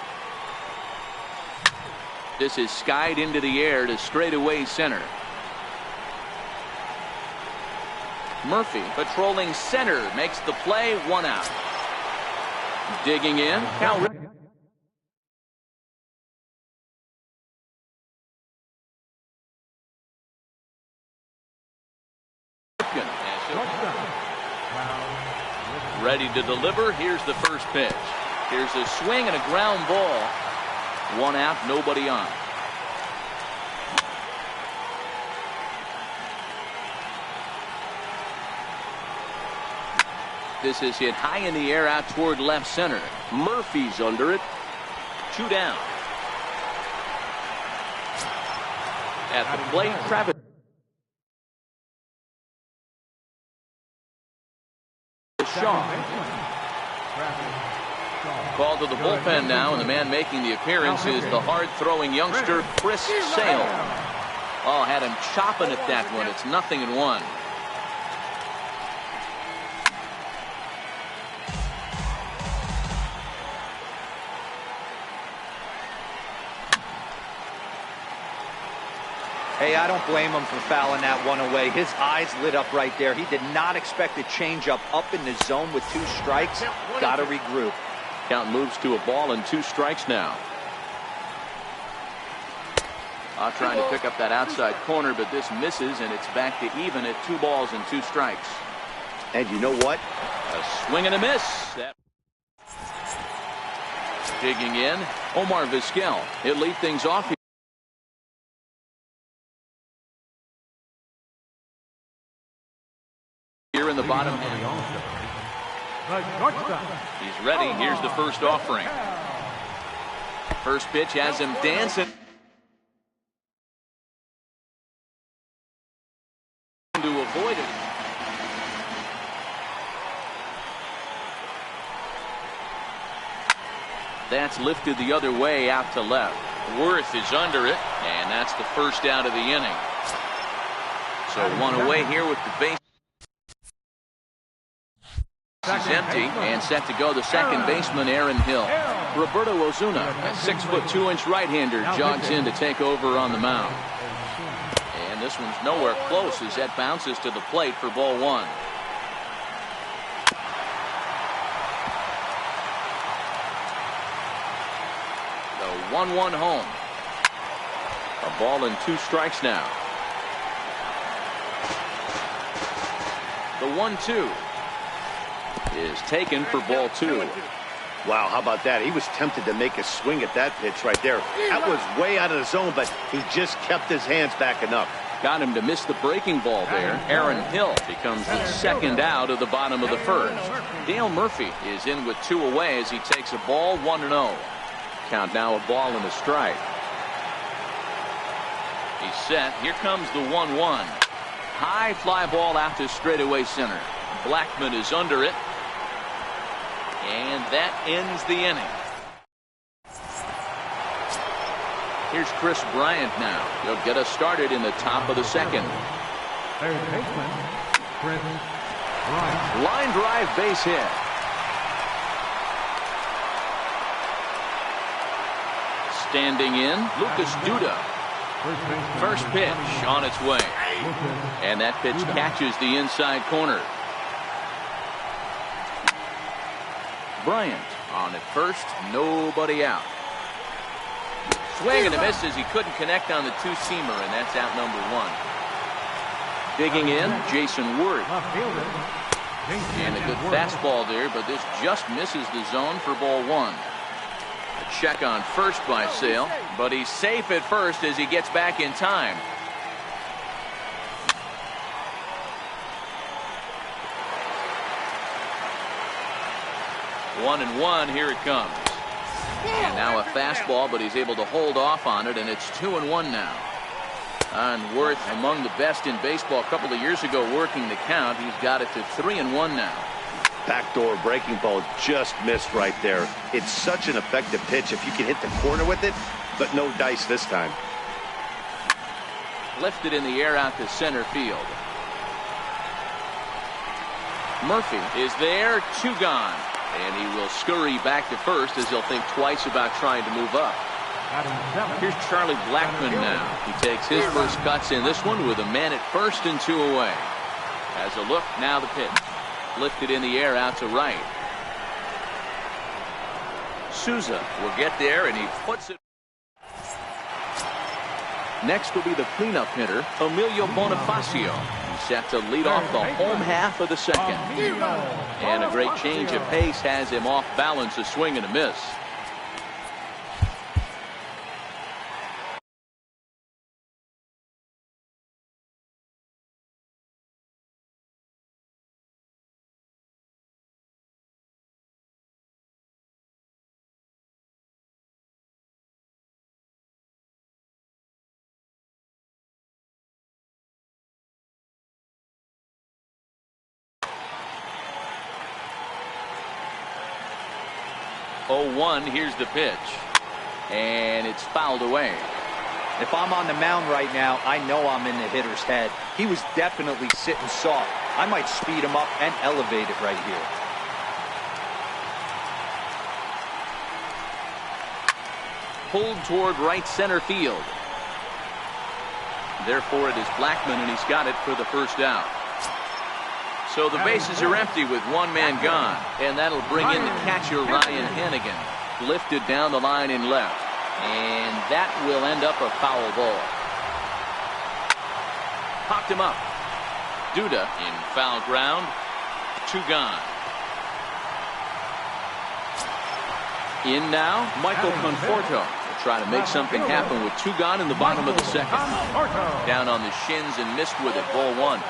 This is skied into the air to straightaway center. Murphy patrolling center makes the play, 1 out. Digging in, Cal Ripken. Ready to deliver. Here's the first pitch. Here's a swing and a ground ball. 1 out, nobody on. This is hit high in the air out toward left center. Murphy's under it. 2 down. At the plate, Travis Shaw. Called to the bullpen now, and the man making the appearance is the hard-throwing youngster Chris Sale. Oh, had him chopping at that one. It's 0-1. Hey, I don't blame him for fouling that one away. His eyes lit up right there. He did not expect a changeup up in the zone with 2 strikes. Got to regroup. Count moves to a ball and 2 strikes now. Trying to pick up that outside corner, but this misses, and it's back to even at 2 balls and 2 strikes. And you know what? A swing and a miss. Digging in, Omar Vizquel. He'll lead things off here in the bottom. He's ready. Here's the first offering. First pitch has him dancing. To avoid it. That's lifted the other way out to left. Worth is under it, and that's the first out of the inning. So 1 away here with the base. He's empty and set to go the second baseman, Aaron Hill. Roberto Ozuna, a 6'2" right-hander, jogs in to take over on the mound. And this one's nowhere close as that bounces to the plate for ball 1. The 1-1 home. A ball and 2 strikes now. The 1-2 is taken for ball 2. Wow, how about that? He was tempted to make a swing at that pitch right there. That was way out of the zone, but he just kept his hands back enough. Got him to miss the breaking ball there. Aaron Hill becomes the second out of the bottom of the first. Dale Murphy is in with 2 away as he takes a ball, 1-0. Count now a ball and a strike. He's set. Here comes the 1-1. High fly ball out to straightaway center. Blackman is under it. And that ends the inning. Here's Chris Bryant now. He'll get us started in the top of the second. Third baseman, Chris Bryant. Line drive base hit. Standing in, Lucas Duda. First pitch on its way. And that pitch catches the inside corner. Bryant on at first, nobody out. Swing and a miss as he couldn't connect on the 2-seamer, and that's out number 1. Digging in, Jason Worth. And a good fastball there, but this just misses the zone for ball 1. A check on first by Sale, but he's safe at first as he gets back in time. One and one, here it comes. And now a fastball, but he's able to hold off on it, and it's 2-1 now. And Worth among the best in baseball a couple of years ago working the count. He's got it to 3-1 now. Backdoor breaking ball just missed right there. It's such an effective pitch if you can hit the corner with it, but no dice this time. Lifted in the air out to center field. Murphy is there, 2 gone. And he will scurry back to first as he'll think twice about trying to move up. Here's Charlie Blackman now. He takes his first cuts in this one with a man at first and 2 away. Has a look, now the pitch. Lifted in the air out to right. Souza will get there, and he puts it. Next will be the cleanup hitter, Emilio Bonifacio. He's set to lead off the home half of the second. And a great change of pace has him off balance, a swing and a miss. Oh, here's the pitch. And it's fouled away. If I'm on the mound right now, I know I'm in the hitter's head. He was definitely sitting soft. I might speed him up and elevate it right here. Pulled toward right center field. Therefore, it is Blackmon, and he's got it for the first out. So the bases are empty with one man gone, and that'll bring in the catcher, Ryan Hennigan. Lifted down the line in left, and that will end up a foul ball. Popped him up. Duda in foul ground. 2 gone. In now, Michael Conforto will try to make something happen with 2 gone in the bottom of the second. Down on the shins and missed with it. Ball 1.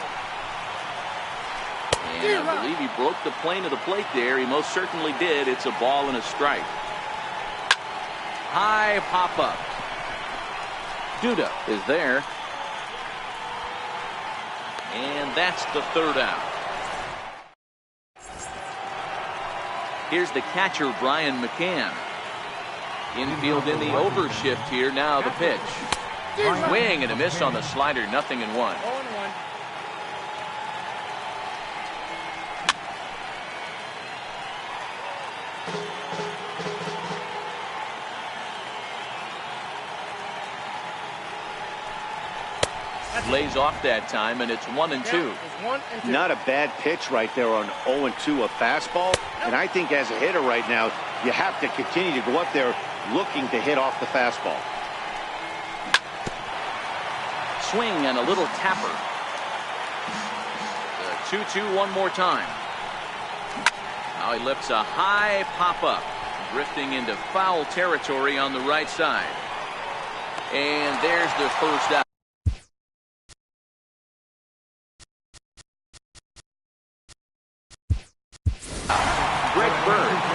And I believe he broke the plane of the plate there. He most certainly did. It's a ball and a strike. High pop up. Duda is there. And that's the 3rd out. Here's the catcher, Brian McCann. Infield in the overshift here. Now the pitch. Swing and a miss on the slider. 0-1. Lays off that time, and it's 1-2. Not a bad pitch right there on 0-2, a fastball. And I think as a hitter right now, you have to continue to go up there looking to hit off the fastball. Swing and a little tapper. The 2-2 one more time. Now he lifts a high pop-up, drifting into foul territory on the right side. And there's the first out.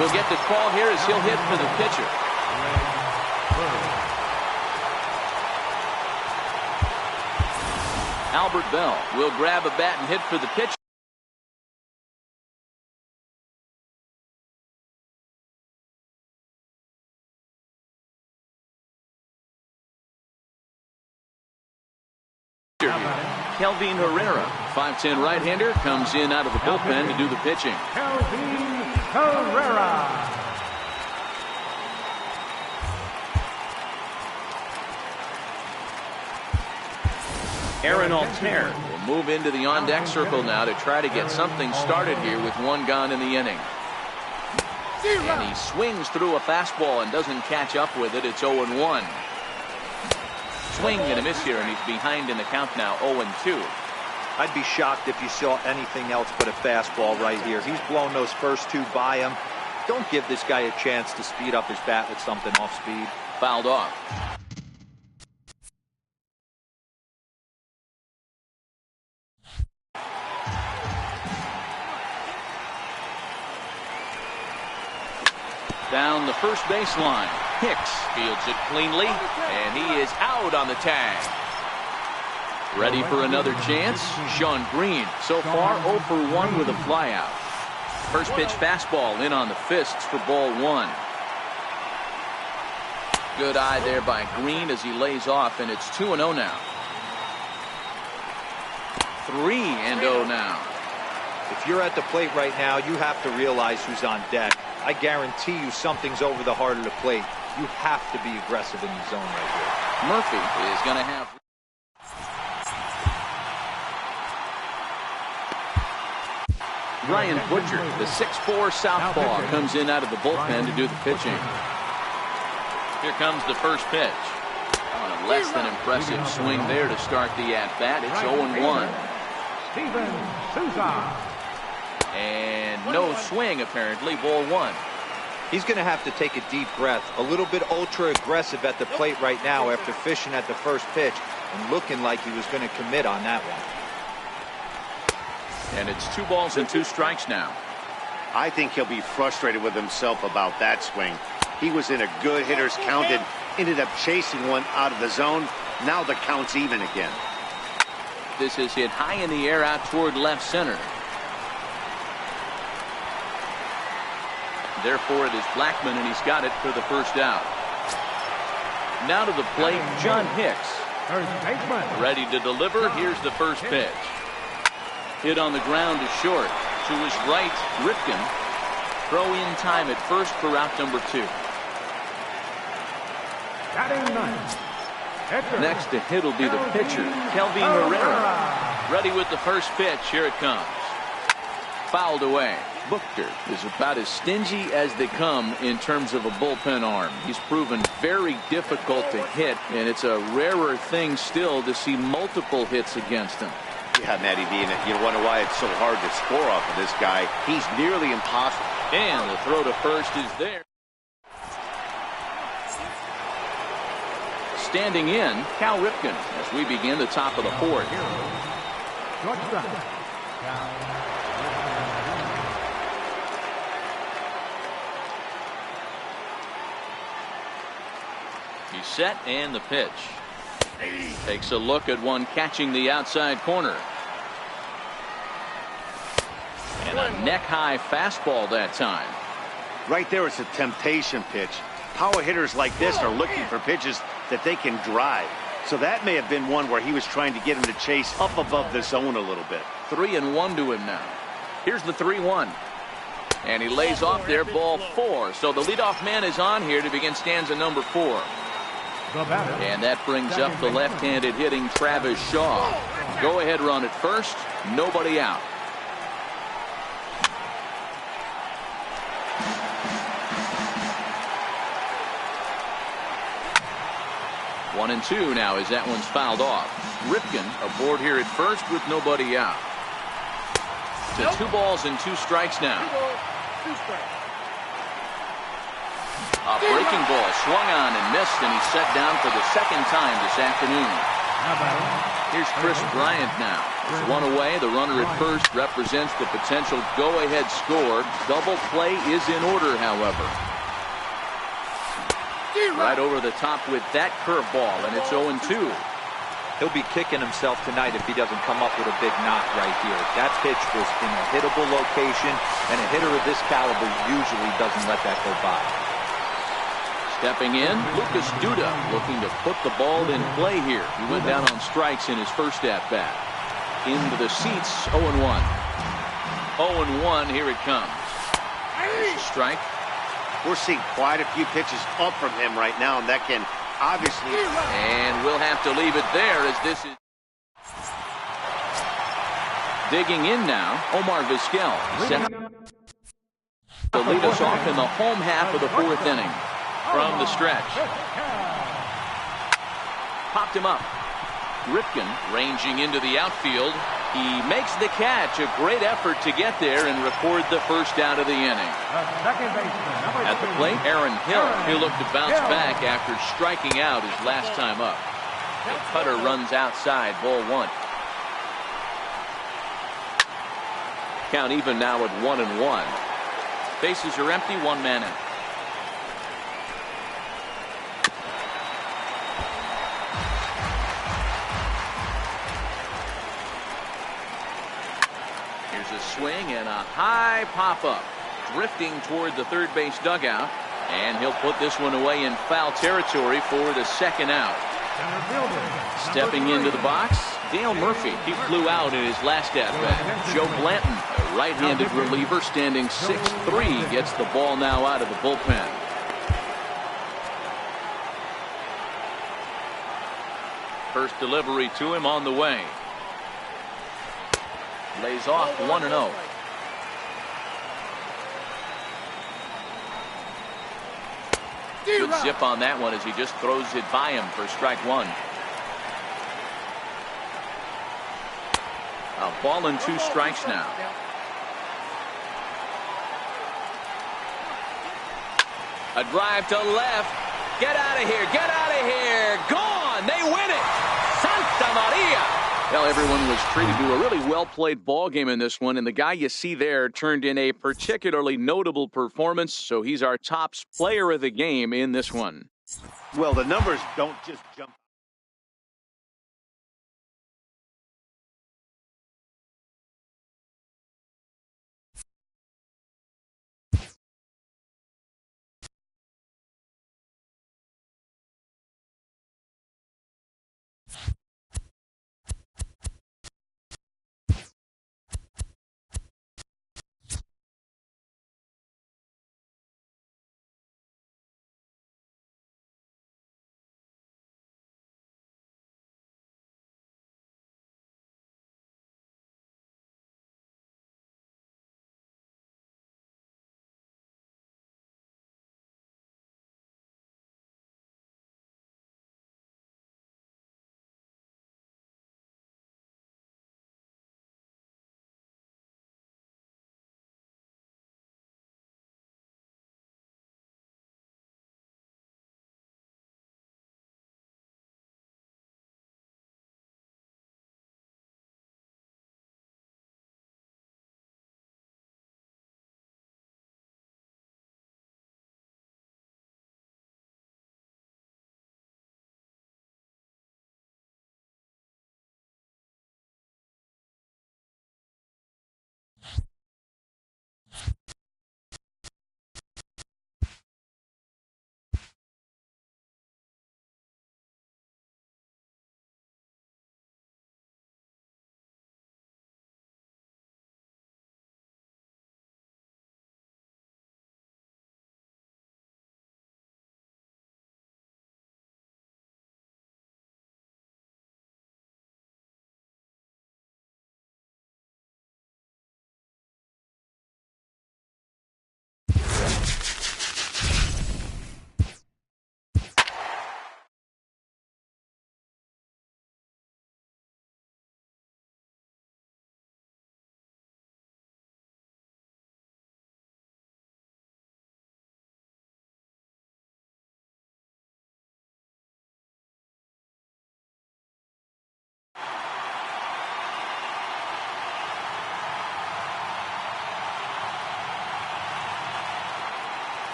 We'll get the call here as he'll hit for the pitcher. Albert Bell will grab a bat and hit for the pitcher. Kelvin Herrera, 5'10" right-hander, comes in out of the bullpen to do the pitching. Kelvin Herrera. Aaron Altair will move into the on-deck circle now to try to get something started here with 1 gone in the inning. And he swings through a fastball and doesn't catch up with it. It's 0-1. Swing and a miss here, and he's behind in the count now, 0-2. I'd be shocked if you saw anything else but a fastball right here. He's blown those first 2 by him. Don't give this guy a chance to speed up his bat with something off speed. Fouled off. Down the first baseline. Hicks fields it cleanly, and he is out on the tag. Ready for another chance? Sean Green, so far 0 for 1 with a flyout. First pitch fastball in on the fists for ball 1. Good eye there by Green as he lays off, and it's 2-0 now. 3-0 now. If you're at the plate right now, you have to realize who's on deck. I guarantee you something's over the heart of the plate. You have to be aggressive in the zone right here. Murphy is going to have... Ryan Butcher, the 6'4" southpaw, comes in out of the bullpen to do the pitching. Here comes the first pitch. On a less than impressive swing there to start the at-bat. It's 0-1. Steven Souza. And no swing, apparently. Ball 1. He's going to have to take a deep breath. A little bit ultra-aggressive at the plate right now after fishing at the first pitch and looking like he was going to commit on that one. And it's 2 balls and 2 strikes now. I think he'll be frustrated with himself about that swing. He was in a good hitter's count and ended up chasing one out of the zone. Now the count's even again. This is hit high in the air out toward left center. Therefore, it is Blackmon, and he's got it for the first out. Now to the plate, John Hicks. Ready to deliver. Here's the first pitch. Hit on the ground to short. To his right, Ripken. Throw in time at first for out number 2. Batting ninth, Next to hit will be the pitcher, Kelvin Herrera. Ready with the first pitch. Here it comes. Fouled away. Buchter is about as stingy as they come in terms of a bullpen arm. He's proven very difficult to hit, and it's a rarer thing still to see multiple hits against him. Yeah, Matty V, and you wonder why it's so hard to score off of this guy. He's nearly impossible. And the throw to first is there. Standing in, Cal Ripken as we begin the top of the fourth. He's set and the pitch. Takes a look at one catching the outside corner. And a neck-high fastball that time. Right there, it's a temptation pitch. Power hitters like this are looking for pitches that they can drive. So that may have been one where he was trying to get him to chase up above the zone a little bit. 3-1 to him now. Here's the 3-1. And he lays off there, ball 4. So the leadoff man is on here to begin stanza number 4. And that brings up the left-handed hitting Travis Shaw. Go ahead run at first. Nobody out. One and two now as that one's fouled off. Ripken aboard here at first with nobody out. To 2 balls and 2 strikes now. A breaking ball swung on and missed, and he's set down for the second time this afternoon. Here's Chris Bryant now. With one away, the runner at first represents the potential go-ahead score. Double play is in order, however. Right over the top with that curveball, and it's 0-2. He'll be kicking himself tonight if he doesn't come up with a big knock right here. That pitch was in a hittable location, and a hitter of this caliber usually doesn't let that go by. Stepping in, Lucas Duda looking to put the ball in play here. He went down on strikes in his first at-bat. Into the seats, 0-1. 0-1, here it comes. Strike. We're seeing quite a few pitches up from him right now, and that can obviously... And we'll have to leave it there as this is... Digging in now, Omar Vizquel. To lead us off in the home half of the 4th inning. From the stretch. Popped him up. Ripken ranging into the outfield. He makes the catch. A great effort to get there and record the first out of the inning. At the plate, Aaron Hill. He'll look to bounce back after striking out his last time up. The cutter runs outside, ball 1. Count even now at 1-1. Bases are empty, 1 man out. A swing and a high pop-up. Drifting toward the third base dugout. And he'll put this one away in foul territory for the second out. Stepping into the box, Dale Murphy. He flew out in his last at-bat. Joe Blanton, a right-handed reliever standing 6'3", gets the ball now out of the bullpen. First delivery to him on the way. Lays off 1-0. Good zip on that one as he just throws it by him for strike 1. A ball and 2 strikes now. A drive to left. Get out of here. Get out of here. Gone. They win it. Santa Maria. Well, everyone was treated to a really well-played ball game in this one, and the guy you see there turned in a particularly notable performance, so he's our top player of the game in this one. Well, the numbers don't just jump.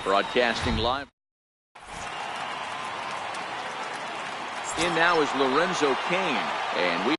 Broadcasting live. In now is Lorenzo Cain, and we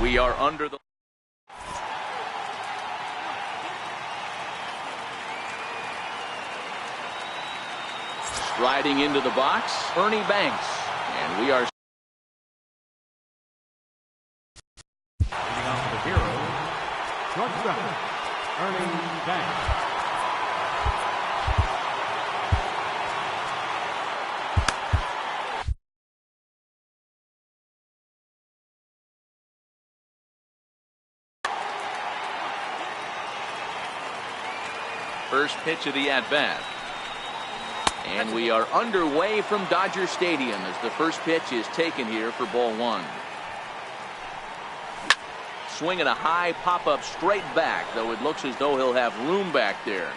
we are under the... Striding into the box, Ernie Banks. And we are... Leading off to the hero, shortstop, Ernie Banks. First pitch of the at-bat. And we are underway from Dodger Stadium as the first pitch is taken here for ball one. Swinging a high pop-up straight back, though it looks as though he'll have room back there.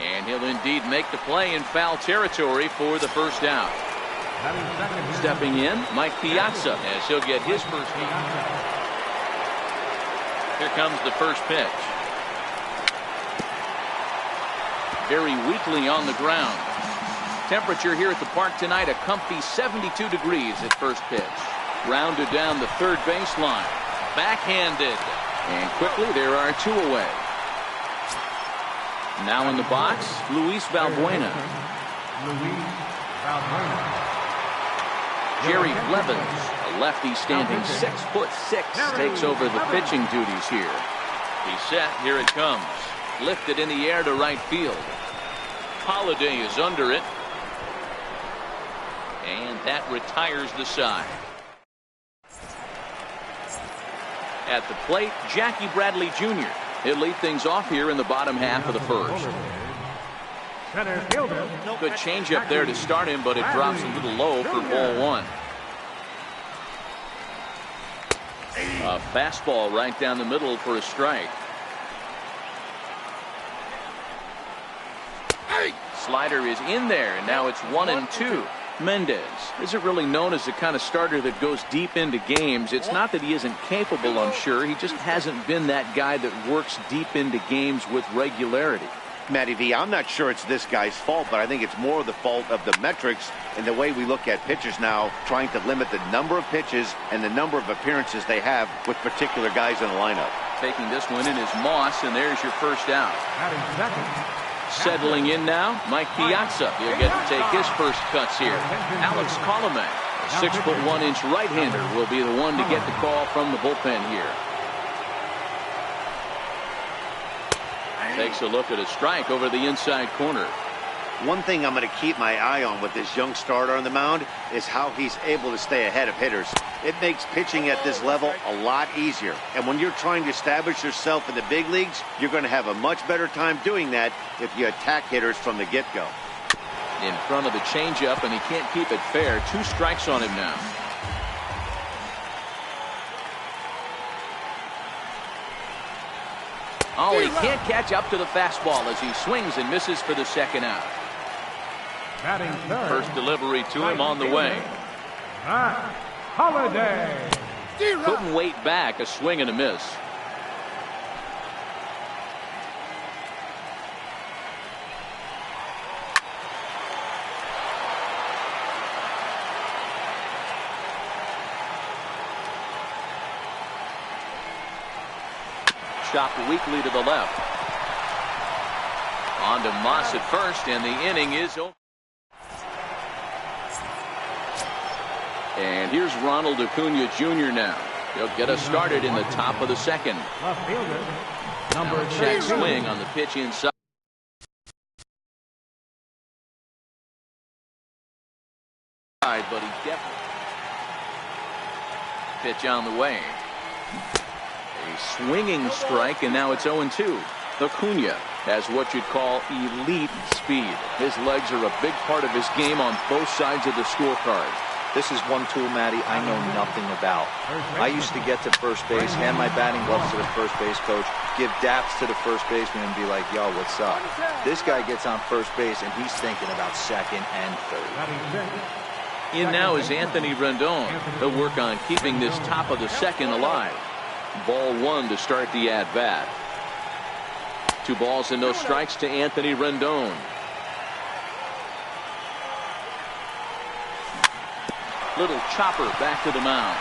And he'll indeed make the play in foul territory for the first out. Stepping in, Mike Piazza, as he'll get his first hit. Here comes the first pitch. Very weakly on the ground. Temperature here at the park tonight, a comfy 72 degrees at first pitch. Rounded down the third baseline. Backhanded. And quickly there are two away. Now in the box, Luis Valbuena. Jerry Blevins, a lefty standing 6'6", takes over the pitching duties here. He's set, here it comes. Lifted in the air to right field. Holiday is under it. And that retires the side. At the plate, Jackie Bradley Jr. He'll lead things off here in the bottom half of the first. Good changeup there to start him, but it drops a little low for ball one. A fastball right down the middle for a strike. Slider is in there, and now it's 1-2. Mendez isn't really known as the kind of starter that goes deep into games. It's not that he isn't capable, I'm sure. He just hasn't been that guy that works deep into games with regularity. Matty V, I'm not sure it's this guy's fault, but I think it's more the fault of the metrics and the way we look at pitchers now, trying to limit the number of pitches and the number of appearances they have with particular guys in the lineup. Taking this one in is Moss, and there's your first out. Settling in now, Mike Piazza. He'll get to take his first cuts here. Alex Colomé, a 6'1" right-hander, will be the one to get the call from the bullpen here. Takes a look at a strike over the inside corner. One thing I'm going to keep my eye on with this young starter on the mound is how he's able to stay ahead of hitters. It makes pitching at this level a lot easier. And when you're trying to establish yourself in the big leagues, you're going to have a much better time doing that if you attack hitters from the get-go. In front of the changeup, and he can't keep it fair. 2 strikes on him now. Oh, he can't catch up to the fastball as he swings and misses for the second out. First delivery to him on the way. Holiday. Couldn't wait back, a swing and a miss. Chopped weakly to the left. On to Moss at first, and the inning is over. And here's Ronald Acuna Jr. now. He'll get us started in the top of the second. Left fielder, number Check 2. swing on the pitch inside. But he definitely pitch on the way. A swinging strike, and now it's 0-2. Acuna has what you'd call elite speed. His legs are a big part of his game on both sides of the scorecard. This is one tool, Matty, I know nothing about. I used to get to first base, hand my batting gloves to the first base coach, give daps to the first baseman, and be like, yo, what's up? This guy gets on first base, and he's thinking about second and third. In now is Anthony Rendon. He'll work on keeping this top of the second alive. Ball 1 to start the at-bat. 2 balls and no strikes to Anthony Rendon. Little chopper back to the mound.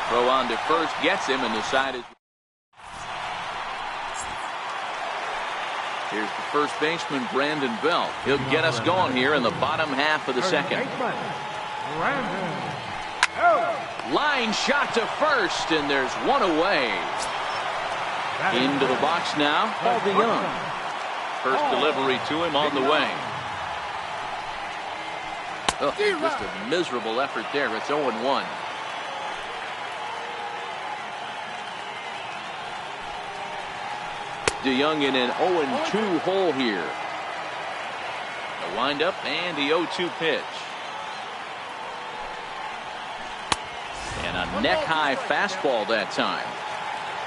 Throw on to first gets him, and the side is. Here's the first baseman, Brandon Belt. He'll get us going here in the bottom half of the second. Line shot to first, and there's one away. Into the box now, Paul DeYoung. First delivery to him on the way. Oh, just a miserable effort there. It's 0-1. DeYoung in an 0-2 hole here. The windup and the 0-2 pitch. And a neck-high fastball that time.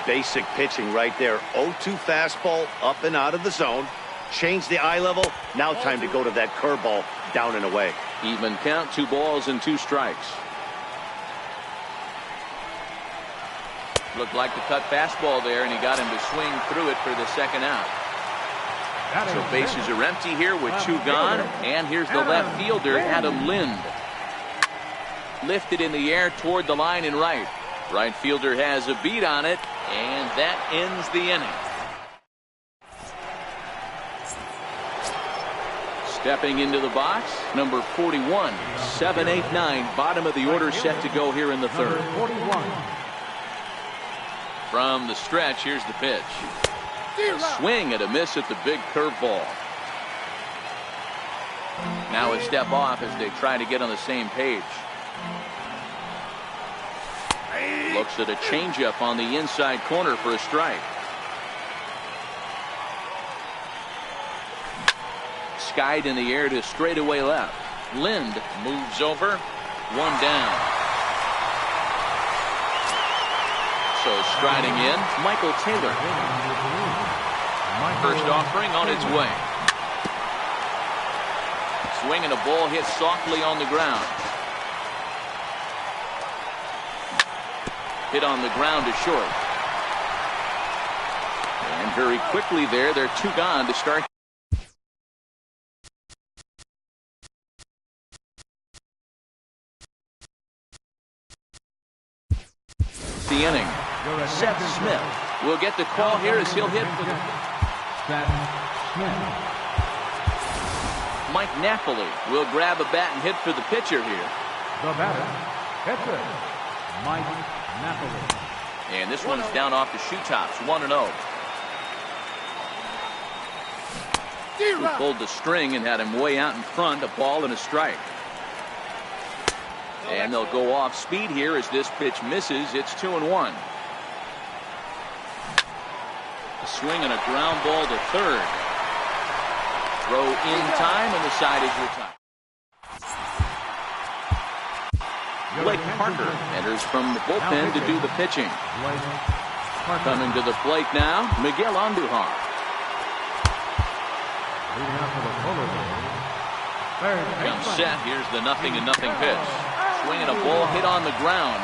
Basic pitching right there. 0-2 fastball up and out of the zone. Change the eye level. Now time to go to that curveball down and away. Even count, 2 balls and 2 strikes. Looked like the cut fastball there, and he got him to swing through it for the second out. So bases are empty here with 2 gone, and here's the left fielder, Adam Lind. Lifted in the air toward the line and right. Right fielder has a beat on it, and that ends the inning. Stepping into the box, number 41, 7-8-9, bottom of the order set to go here in the third. From the stretch, here's the pitch. A swing and a miss at the big curveball. Now a step off as they try to get on the same page. Looks at a changeup on the inside corner for a strike. Skied in the air to straightaway left. Lind moves over. 1 down. So striding in, Michael Taylor. First offering on its way. Swing and a ball hit softly on the ground. Hit on the ground to short. And very quickly there, they're 2 gone to start the inning. Seth Smith will get the call here as he'll hit for the. Mike Napoli will grab a bat and hit for the pitcher here. The batter, pitcher, Mike Napoli. And this one's down off the shoe tops, 1-0. Who pulled the string and had him way out in front, a ball and a strike. And they'll go off speed here as this pitch misses. It's 2-1. A swing and a ground ball to third. Throw in time, and the side is retired. Blake Parker enters from the bullpen to do the pitching. Coming to the plate now, Miguel Andujar. Comes set. Here's the 0-0 pitch. Swing and a ball hit on the ground.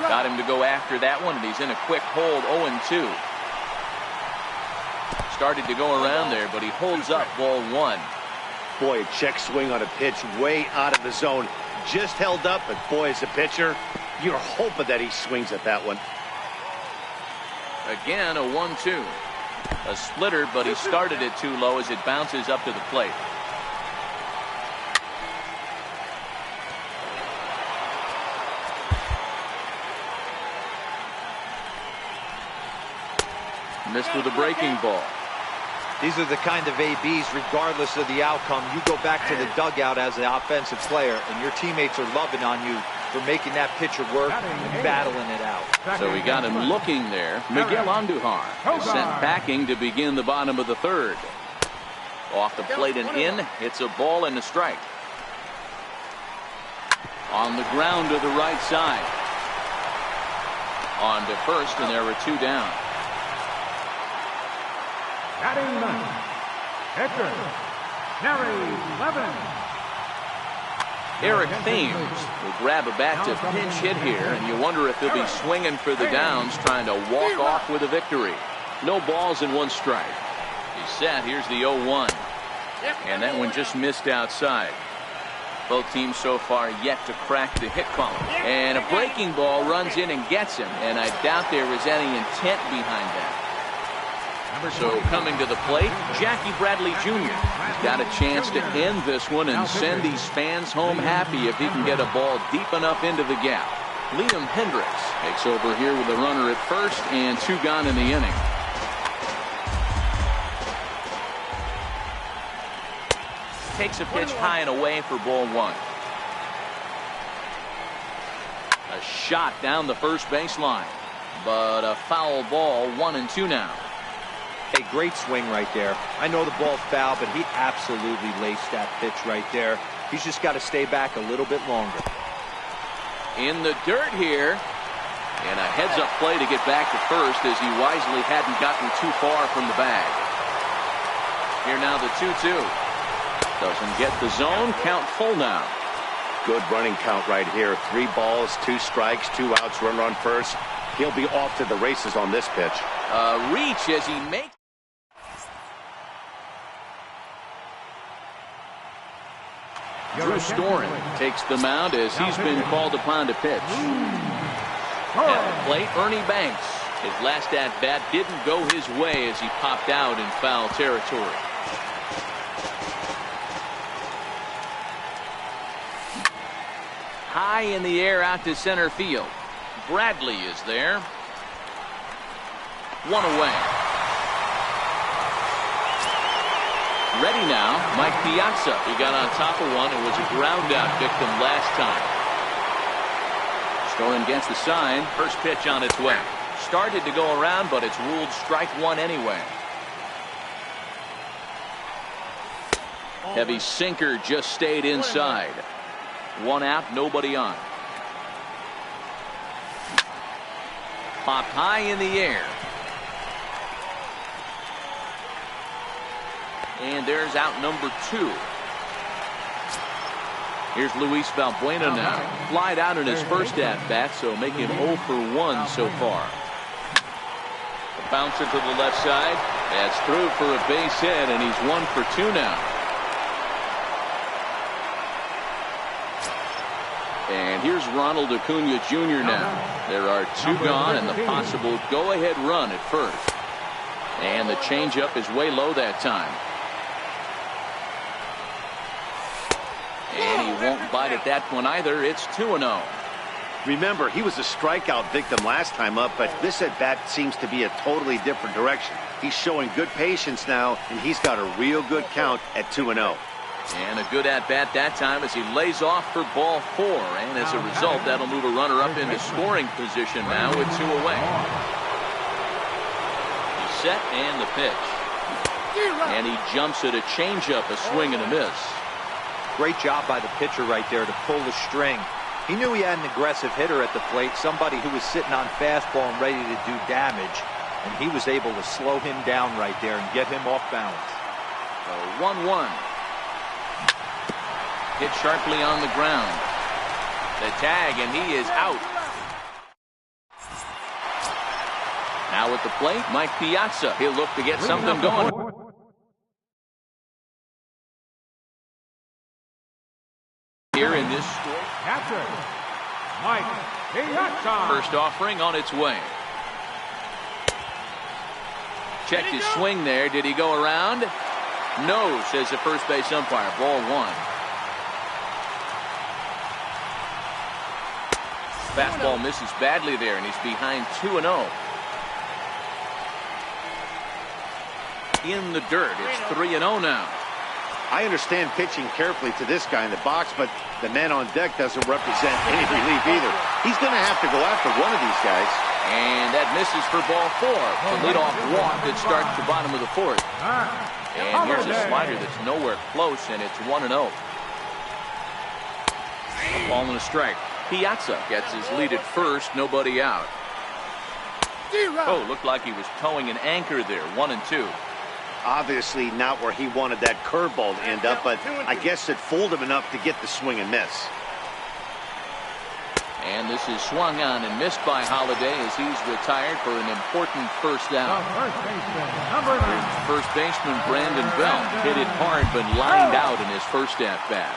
Got him to go after that one, and he's in a quick hold, 0-2. Started to go around there, but he holds up ball 1. Boy, a check swing on a pitch way out of the zone. Just held up, but boy, as a pitcher, you're hoping that he swings at that one. Again, a 1-2. A splitter, but he started it too low as it bounces up to the plate. Missed with a breaking ball. These are the kind of ABs, regardless of the outcome. You go back to the dugout as an offensive player, and your teammates are loving on you for making that pitcher work and battling it out. So we got him looking there. Miguel Andujar is sent packing to begin the bottom of the third. Off the plate and in. It's a ball and a strike. On the ground to the right side. On to first, and there were 2 down. Batting ninth, pitcher, Gary Levin. Eric Thames will grab a bat to pinch hit here, and you wonder if he'll be swinging for the downs, trying to walk off with a victory. No balls and 1 strike. He's set. Here's the 0-1. And that one just missed outside. Both teams so far yet to crack the hit column. And a breaking ball runs in and gets him, and I doubt there was any intent behind that. So coming to the plate, Jackie Bradley Jr. He's got a chance to end this one and send these fans home happy if he can get a ball deep enough into the gap. Liam Hendricks takes over here with a runner at first and 2 gone in the inning. Takes a pitch high and away for ball 1. A shot down the first baseline, but a foul ball. 1-2 now. A great swing right there. I know the ball's foul, but he absolutely laced that pitch right there. He's just got to stay back a little bit longer. In the dirt here, and a heads-up play to get back to first as he wisely hadn't gotten too far from the bag. Here now the 2-2. Doesn't get the zone. Count full now. Good running count right here. 3 balls, 2 strikes, 2 outs, runner on first. He'll be off to the races on this pitch. Reach as he makes. Drew Storen takes the mound as he's been called upon to pitch. At the plate, Ernie Banks. His last at-bat didn't go his way as he popped out in foul territory. High in the air out to center field. Bradley is there. 1 away. Ready now, Mike Piazza. He got on top of one and was a ground-out victim last time. Storen gets the sign. First pitch on its way. Started to go around, but it's ruled strike 1 anyway. Heavy sinker just stayed inside. 1 out, nobody on. Popped high in the air. And there's out number 2. Here's Luis Valbuena now. Flied out in his first at-bat, so make him 0 for 1 so far. A bouncer to the left side. That's through for a base hit, and he's 1 for 2 now. And here's Ronald Acuna Jr. now. There are 2 gone and the possible go-ahead run at first. And the changeup is way low that time. And he won't bite at that one either. It's 2-0. Remember, he was a strikeout victim last time up, but this at-bat seems to be a totally different direction. He's showing good patience now, and he's got a real good count at 2-0. And a good at-bat that time as he lays off for ball 4. And as a result, that'll move a runner up into scoring position now with 2 away. He's set and the pitch. And he jumps at a changeup, a swing and a miss. Great job by the pitcher right there to pull the string. He knew he had an aggressive hitter at the plate, somebody who was sitting on fastball and ready to do damage. And he was able to slow him down right there and get him off balance. So 1-1. Hit sharply on the ground. The tag, and he is out. Now at the plate, Mike Piazza. He'll look to get something going. Here in this score. Catcher, Mike Piazza. First offering on its way. Checked his swing there. Did he go around? No, says the first base umpire. Ball 1. Fastball misses badly there, and he's behind 2-0. In the dirt, it's 3-0 now. I understand pitching carefully to this guy in the box, but the man on deck doesn't represent any relief either. He's going to have to go after one of these guys. And that misses for ball 4. The leadoff walk that starts the bottom of the 4th. And here's a slider that's nowhere close, and it's 1-0. A ball and a strike. Piazza gets his lead at first, nobody out. Oh, looked like he was towing an anchor there. 1-2. Obviously not where he wanted that curveball to end up, but I guess it fooled him enough to get the swing and miss. And this is swung on and missed by Holliday as he's retired for an important first out. First baseman Brandon Belt hit it hard but lined out in his first at-bat.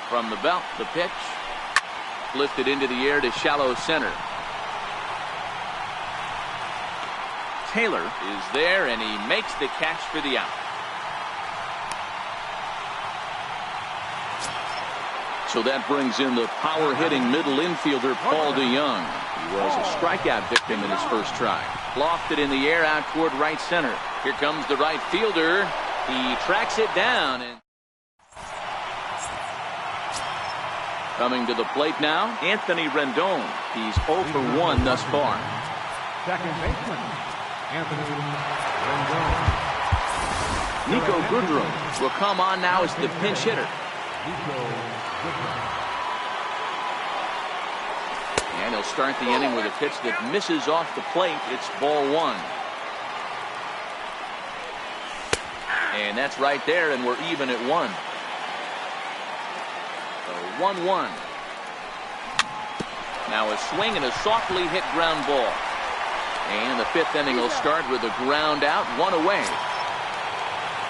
From the belt, the pitch. Lifted into the air to shallow center. Taylor is there, and he makes the catch for the out. So that brings in the power-hitting middle infielder, Paul DeJong. He was a strikeout victim in his first try. Lofted in the air out toward right center. Here comes the right fielder. He tracks it down. And coming to the plate now, Anthony Rendon. He's 0 for 1 thus far. Second baseman, Anthony Rendon. Niko Goodrum will come on now as the pinch hitter. And he'll start the inning with a pitch that misses off the plate. It's ball 1. And that's right there, and we're even at 1. So 1-1. Now a swing and a softly hit ground ball. And the 5th inning will start with a ground out, 1 away.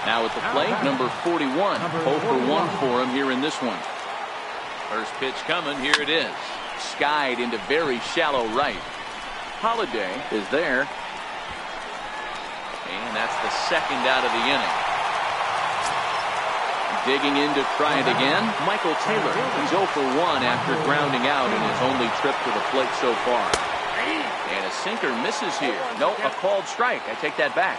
Now at the plate, number 41. 0 for 1 for him here in this one. First pitch coming. Here it is. Skied into very shallow right. Holiday is there. And that's the 2nd out of the inning. Digging in to try it again, Michael Taylor. He's 0 for 1 after grounding out in his only trip to the plate so far. And a sinker misses here. No, a called strike. I take that back.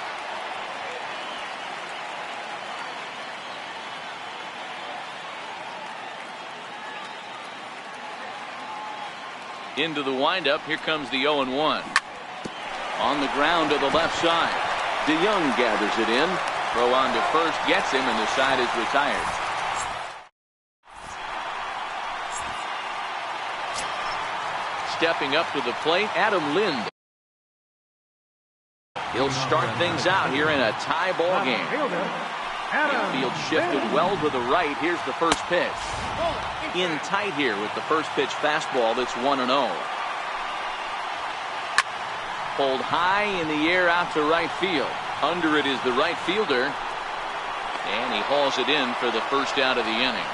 Into the windup. Here comes the 0-1. On the ground to the left side. DeJong gathers it in. Throw on to first, gets him, and the side is retired. Stepping up to the plate, Adam Lind. He'll start things out here in a tie ball game. Infield shifted well to the right. Here's the first pitch. In tight here with the first pitch fastball that's 1-0. Pulled high in the air out to right field. Under it is the right fielder. And he hauls it in for the first out of the inning.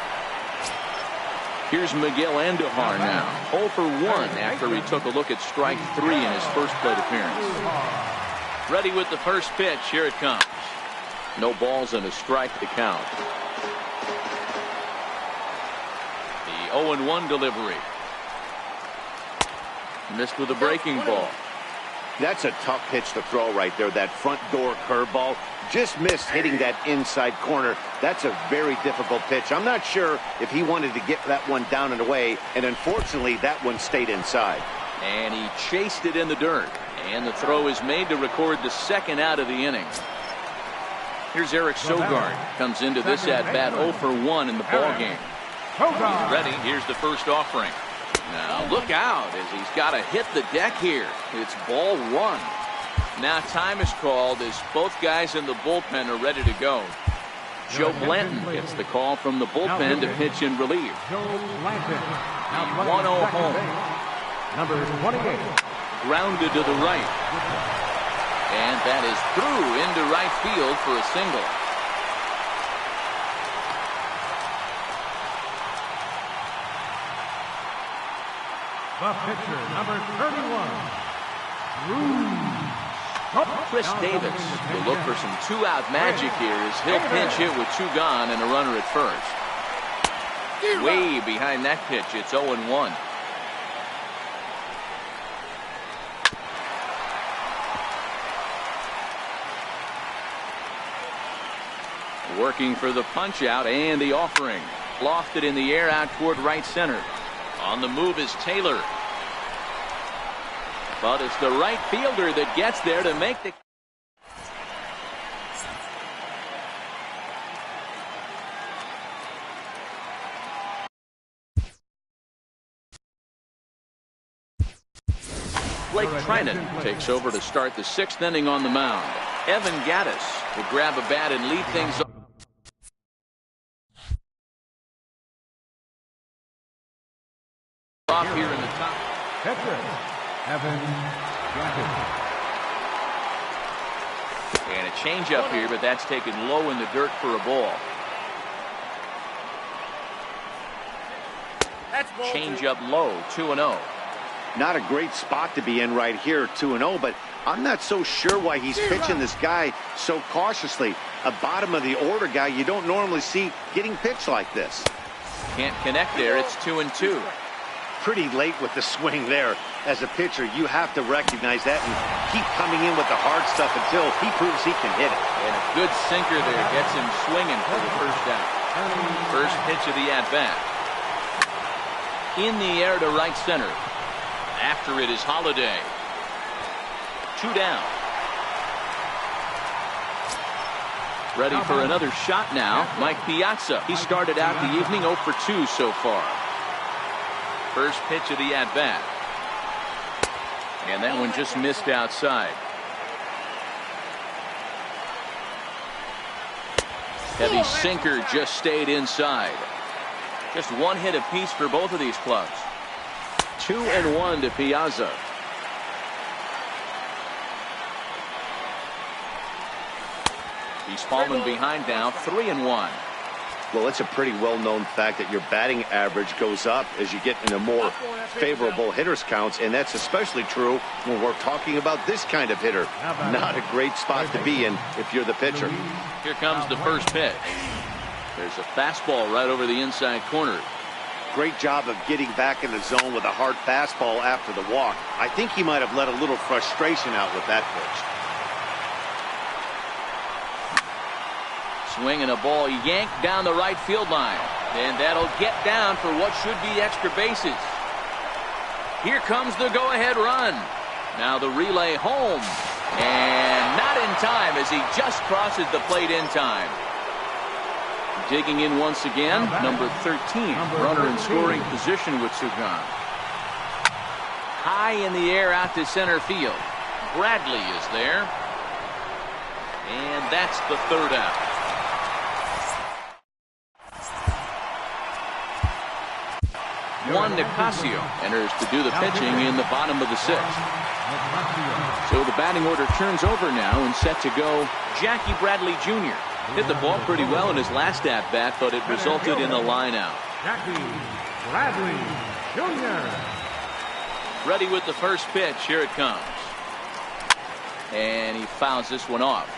Here's Miguel Andujar now. 0 for 1 after he took a look at strike 3 in his first plate appearance. Ready with the first pitch. Here it comes. No balls and a strike to count. The 0-1 delivery. Missed with a breaking ball. That's a tough pitch to throw right there. That front door curveball just missed hitting that inside corner. That's a very difficult pitch. I'm not sure if he wanted to get that one down and away, and unfortunately that one stayed inside. And he chased it in the dirt. And the throw is made to record the 2nd out of the inning. Here's Eric Sogard. Comes into this at-bat 0 for 1 in the ball game. He's ready. Here's the first offering. Now look out as he's got to hit the deck here. It's ball 1. Now time is called as both guys in the bullpen are ready to go. Joe Blanton gets the call from the bullpen to pitch in relief. Joe Blanton. 1-0 home. Number 28. Grounded to the right. And that is through into right field for a single. The pitcher, number 31. Chris Davis will look for some 2-out magic here as he'll pinch hit with 2 gone and a runner at first. Way behind that pitch. It's 0-1. Working for the punch out and the offering. Lofted in the air out toward right center. On the move is Taylor. But it's the right fielder that gets there to make the... Blake Trinan takes over to start the 6th inning on the mound. Evan Gattis will grab a bat and lead things up. Off here in the top. Pitcher, Evan Gattis. And a changeup here, but that's taken low in the dirt for a ball. Change up low, 2-0. Not a great spot to be in right here, 2-0, but I'm not so sure why he's pitching this guy so cautiously. A bottom of the order guy you don't normally see getting pitched like this. Can't connect there. It's 2-2. Pretty late with the swing there. As a pitcher, you have to recognize that and keep coming in with the hard stuff until he proves he can hit it. And a good sinker there gets him swinging for the first out. First pitch of the at-bat. In the air to right center. After it is Holiday. 2 down. Ready for another shot now, Mike Piazza. He started out the evening 0 for 2 so far. First pitch of the at-bat. And that one just missed outside. Heavy sinker just stayed inside. Just one hit apiece for both of these clubs. 2-1 to Piazza. He's fallen behind now, 3-1. Well, it's a pretty well-known fact that your batting average goes up as you get into more favorable hitters counts, and that's especially true when we're talking about this kind of hitter. Not a great spot to be in if you're the pitcher. Here comes the first pitch. There's a fastball right over the inside corner. Great job of getting back in the zone with a hard fastball after the walk. I think he might have let a little frustration out with that pitch. Swinging a ball yanked down the right field line. And that'll get down for what should be extra bases. Here comes the go-ahead run. Now the relay home. And not in time as he just crosses the plate in time. Digging in once again, number 13, runner in scoring position with Sugan. High in the air out to center field. Bradley is there. And that's the third out. Juan Nicasio enters to do the pitching in the bottom of the sixth. So the batting order turns over now and set to go Jackie Bradley Jr. Hit the ball pretty well in his last at-bat, but it resulted in a line out. Jackie Bradley Jr. Ready with the first pitch. Here it comes. And he fouls this one off.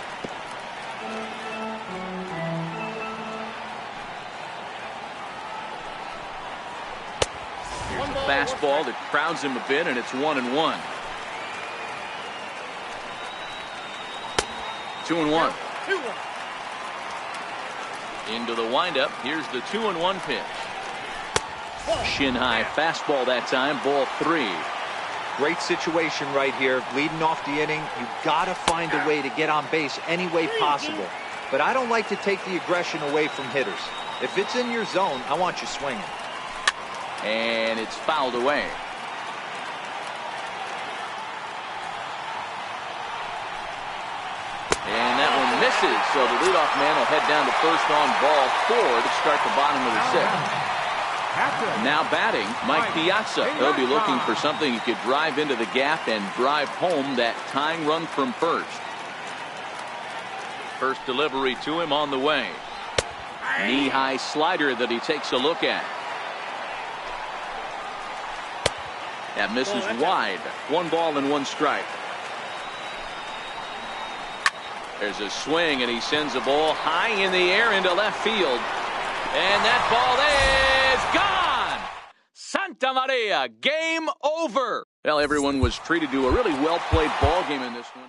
Here's a fastball that crowds him a bit, and it's 1-1. 2-1. Into the windup. Here's the 2-1 pitch. Shin high fastball that time. Ball 3. Great situation right here. Leading off the inning. You got to find a way to get on base any way possible. But I don't like to take the aggression away from hitters. If it's in your zone, I want you swinging. And it's fouled away. And that one misses, so the leadoff man will head down to first on ball 4 to start the bottom of the sixth. Now batting, Mike Piazza. They'll be looking for something he could drive into the gap and drive home that tying run from first. First delivery to him on the way. Knee-high slider that he takes a look at. That misses wide. 1 ball and 1 strike. There's a swing, and he sends a ball high in the air into left field. And that ball is gone! Santa Maria, game over! Well, everyone was treated to a really well-played ball game in this one.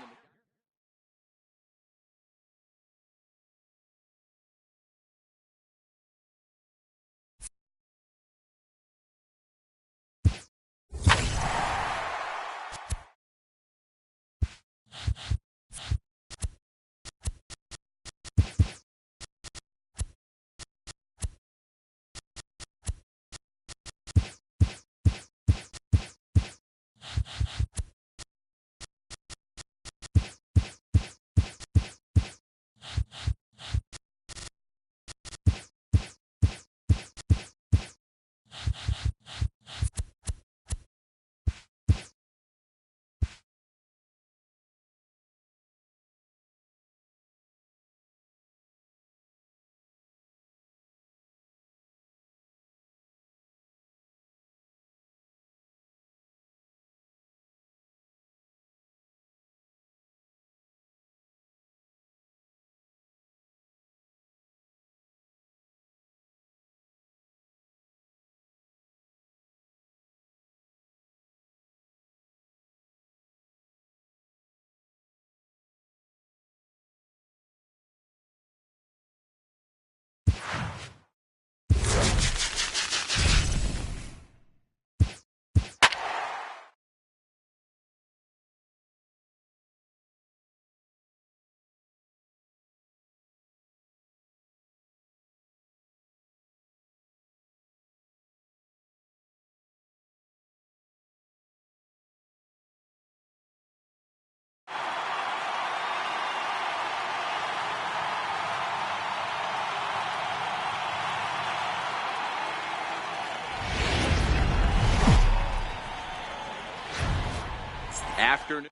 afternoon.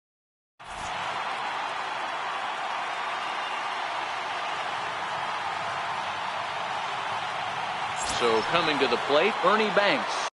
So coming to the plate, Ernie Banks.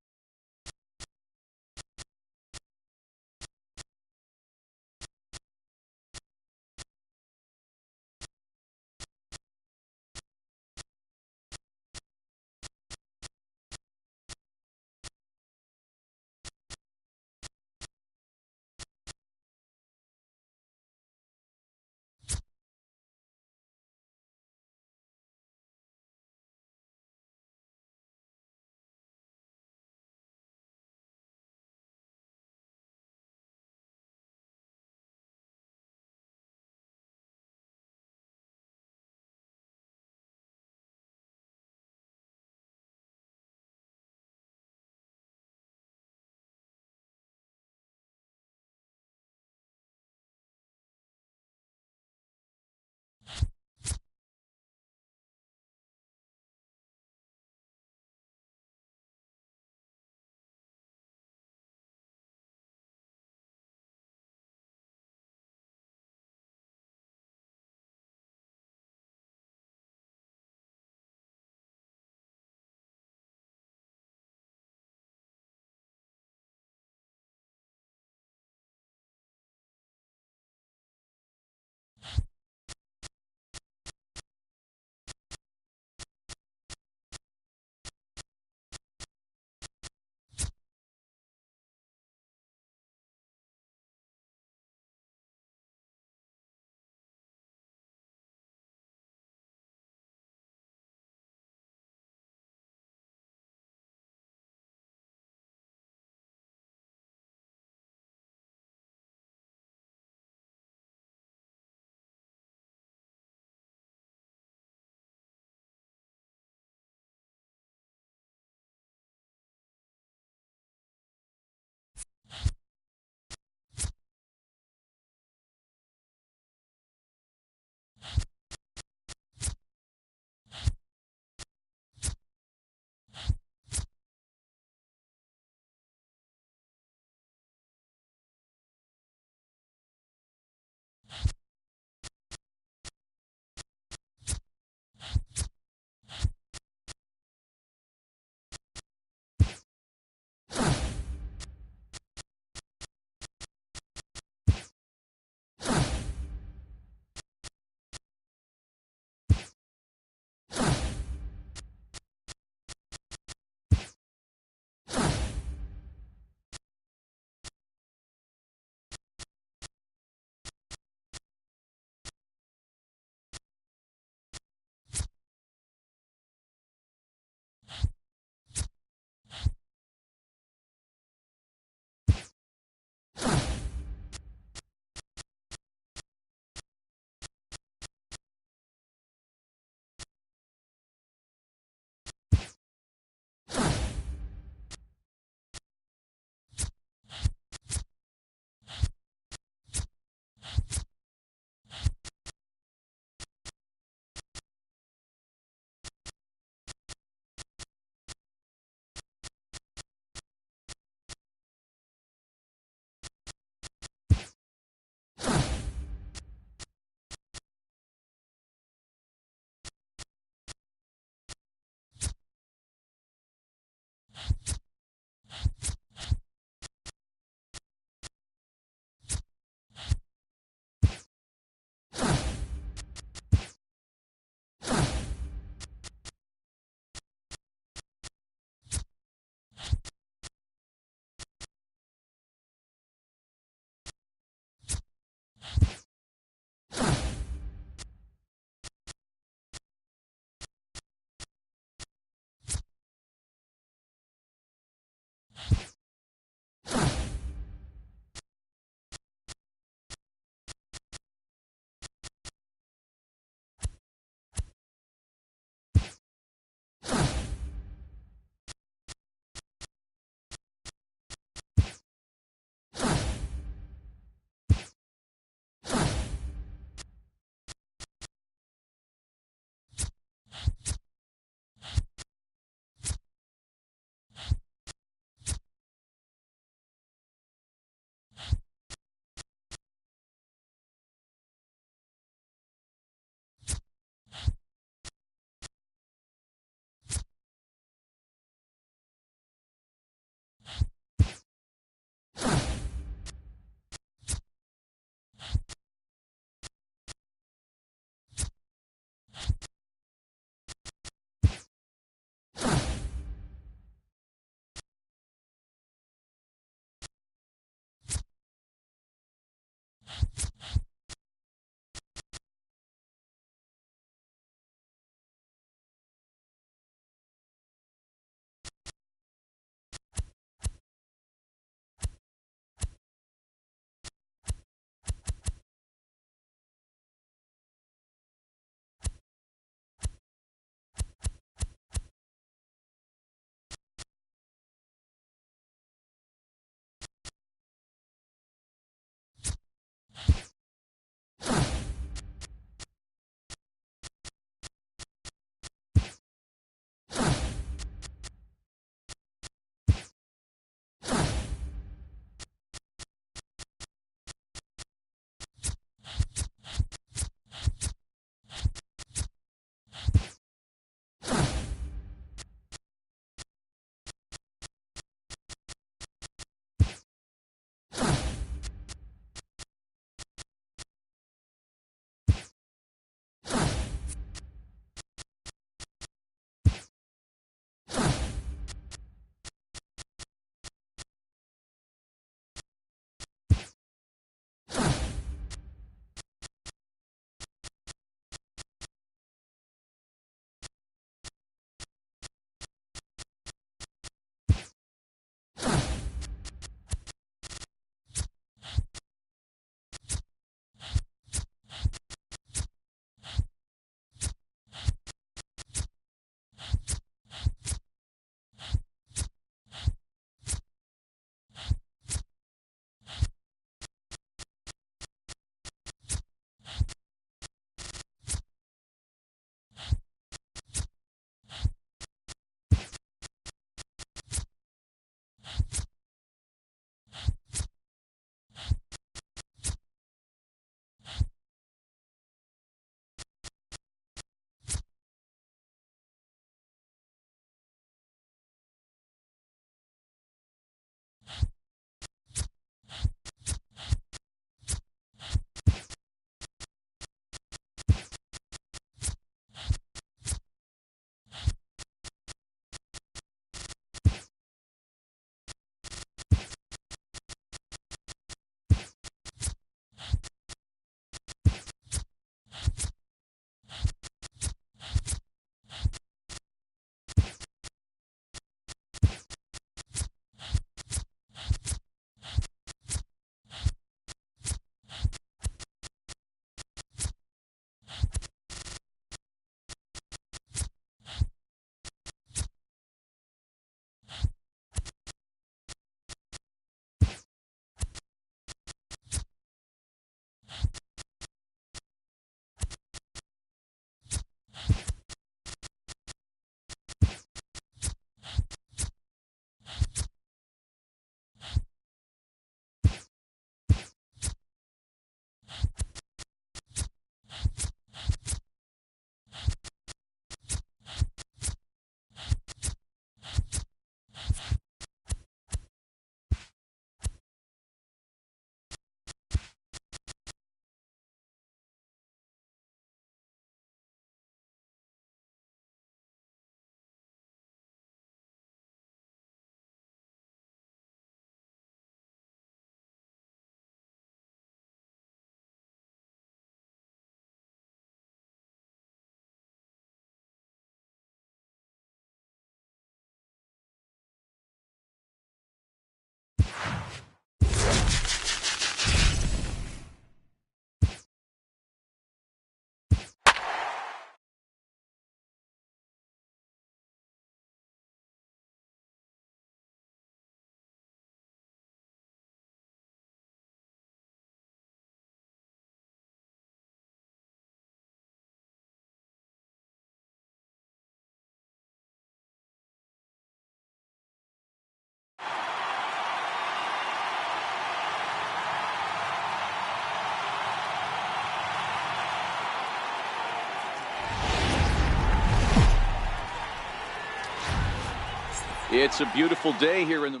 It's a beautiful day here in the...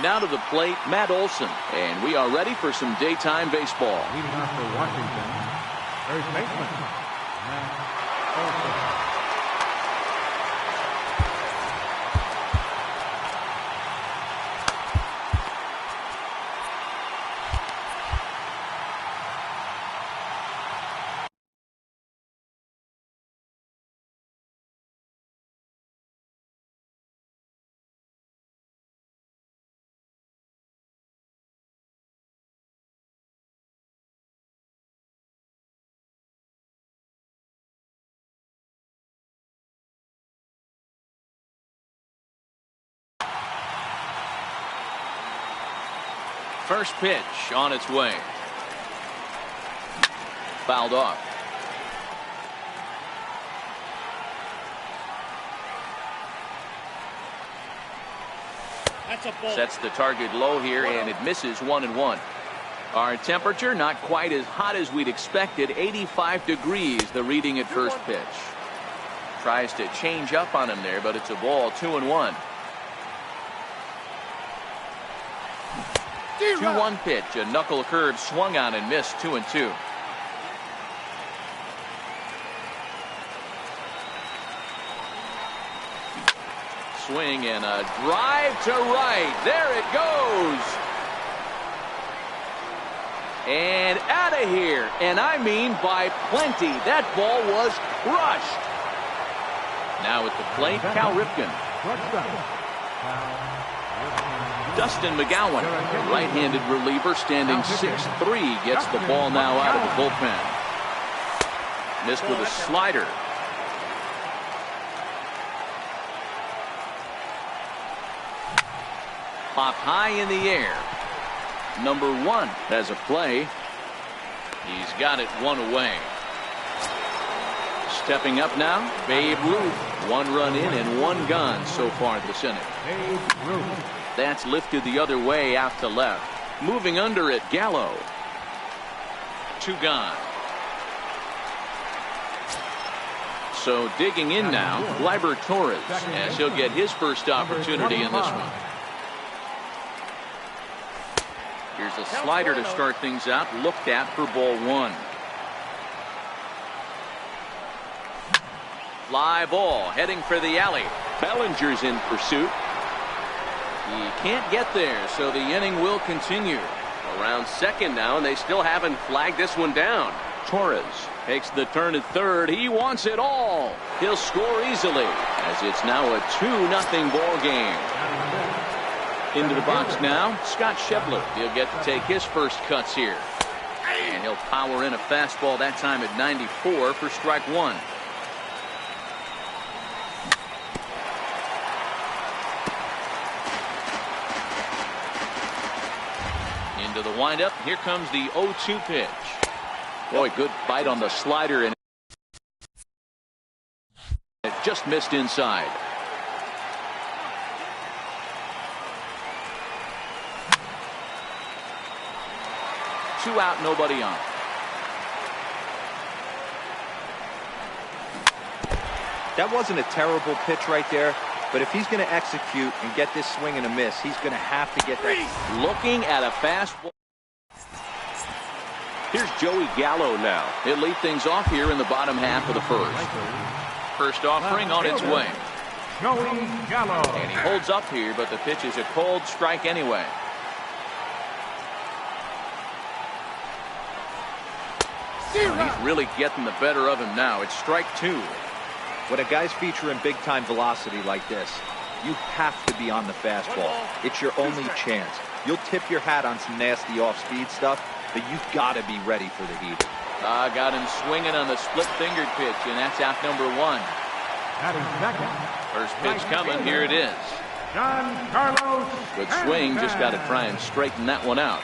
Now to the plate, Matt Olson. And we are ready for some daytime baseball. Leading off for Washington, first baseman, Matt Olson. First pitch on its way. Fouled off. That's a ball. Sets the target low here, and it misses 1-1. Our temperature not quite as hot as we'd expected. 85 degrees the reading at first pitch. Tries to change up on him there, but it's a ball. 2-1. 2-1 pitch. A knuckle curve swung on and missed. 2-2. Swing and a drive to right. There it goes. And out of here. And I mean by plenty. That ball was crushed. Now at the plate, Cal Ripken. Dustin McGowan, right-handed reliever, standing 6'3", gets the ball now out of the bullpen. Missed with a slider. Popped high in the air. Number 1 has a play. He's got it 1 away. Stepping up now, Babe Ruth. 1 run in and 1 gone so far this inning. Babe Ruth. That's lifted the other way out to left. Moving under it, Gallo. 2 gone. So digging in now, Gleyber Torres, as he'll get his first opportunity in this one. Here's a slider to start things out, looked at for ball 1. Fly ball heading for the alley. Bellinger's in pursuit. He can't get there, so the inning will continue. Around second now, and they still haven't flagged this one down. Torres takes the turn at third. He wants it all. He'll score easily, as it's now a 2-0 ball game. Into the box now, Scott Schebler. He'll get to take his first cuts here. And he'll power in a fastball that time at 94 for strike 1. To the windup. Here comes the 0-2 pitch. Boy, good bite on the slider, and it just missed inside. Two out, nobody on. That wasn't a terrible pitch right there. But if he's going to execute and get this swing and a miss, he's going to have to get that. Looking at a fastball. Here's Joey Gallo now. He'll lead things off here in the bottom half of the first. First offering on its way. Joey Gallo. And he holds up here, but the pitch is a cold strike anyway. He's really getting the better of him now. It's strike 2. When a guy's featuring big-time velocity like this, you have to be on the fastball. It's your only chance. You'll tip your hat on some nasty off-speed stuff, but you've got to be ready for the heater. Got him swinging on the split-fingered pitch, and that's out number 1. First pitch coming. Here it is. Giancarlo. Good swing. Just got to try and straighten that one out.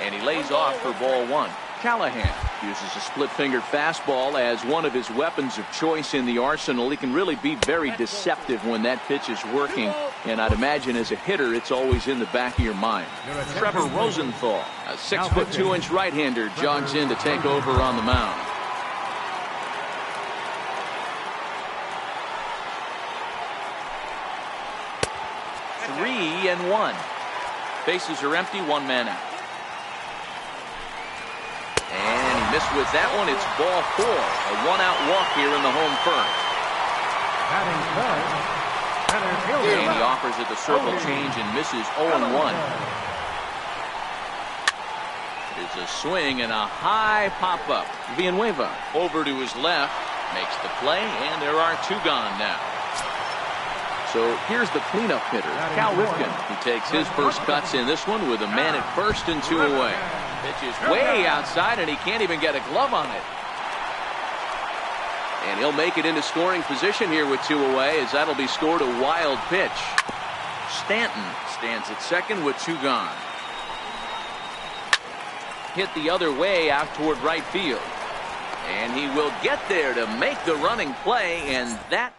And he lays off for ball 1. Callahan uses a split-fingered fastball as one of his weapons of choice in the arsenal. He can really be very deceptive when that pitch is working. And I'd imagine as a hitter, it's always in the back of your mind. Trevor Rosenthal, a 6'2" right-hander, jogs in to take over on the mound. 3-1. Bases are empty, one man out. And he missed with that one. It's ball 4. A one-out walk here in the home first. Batting third, center fielder. And he offers it the circle change and misses 0-1. It's a swing and a high pop-up. Villanueva over to his left, makes the play, and there are 2 gone now. So here's the cleanup hitter, Cal Ripken. He takes his first cuts in this one with a man at first and 2 away. Pitch is way outside, and he can't even get a glove on it. And he'll make it into scoring position here with 2 away, as that'll be scored a wild pitch. Stanton stands at second with 2 gone. Hit the other way out toward right field. And he will get there to make the running play, and that.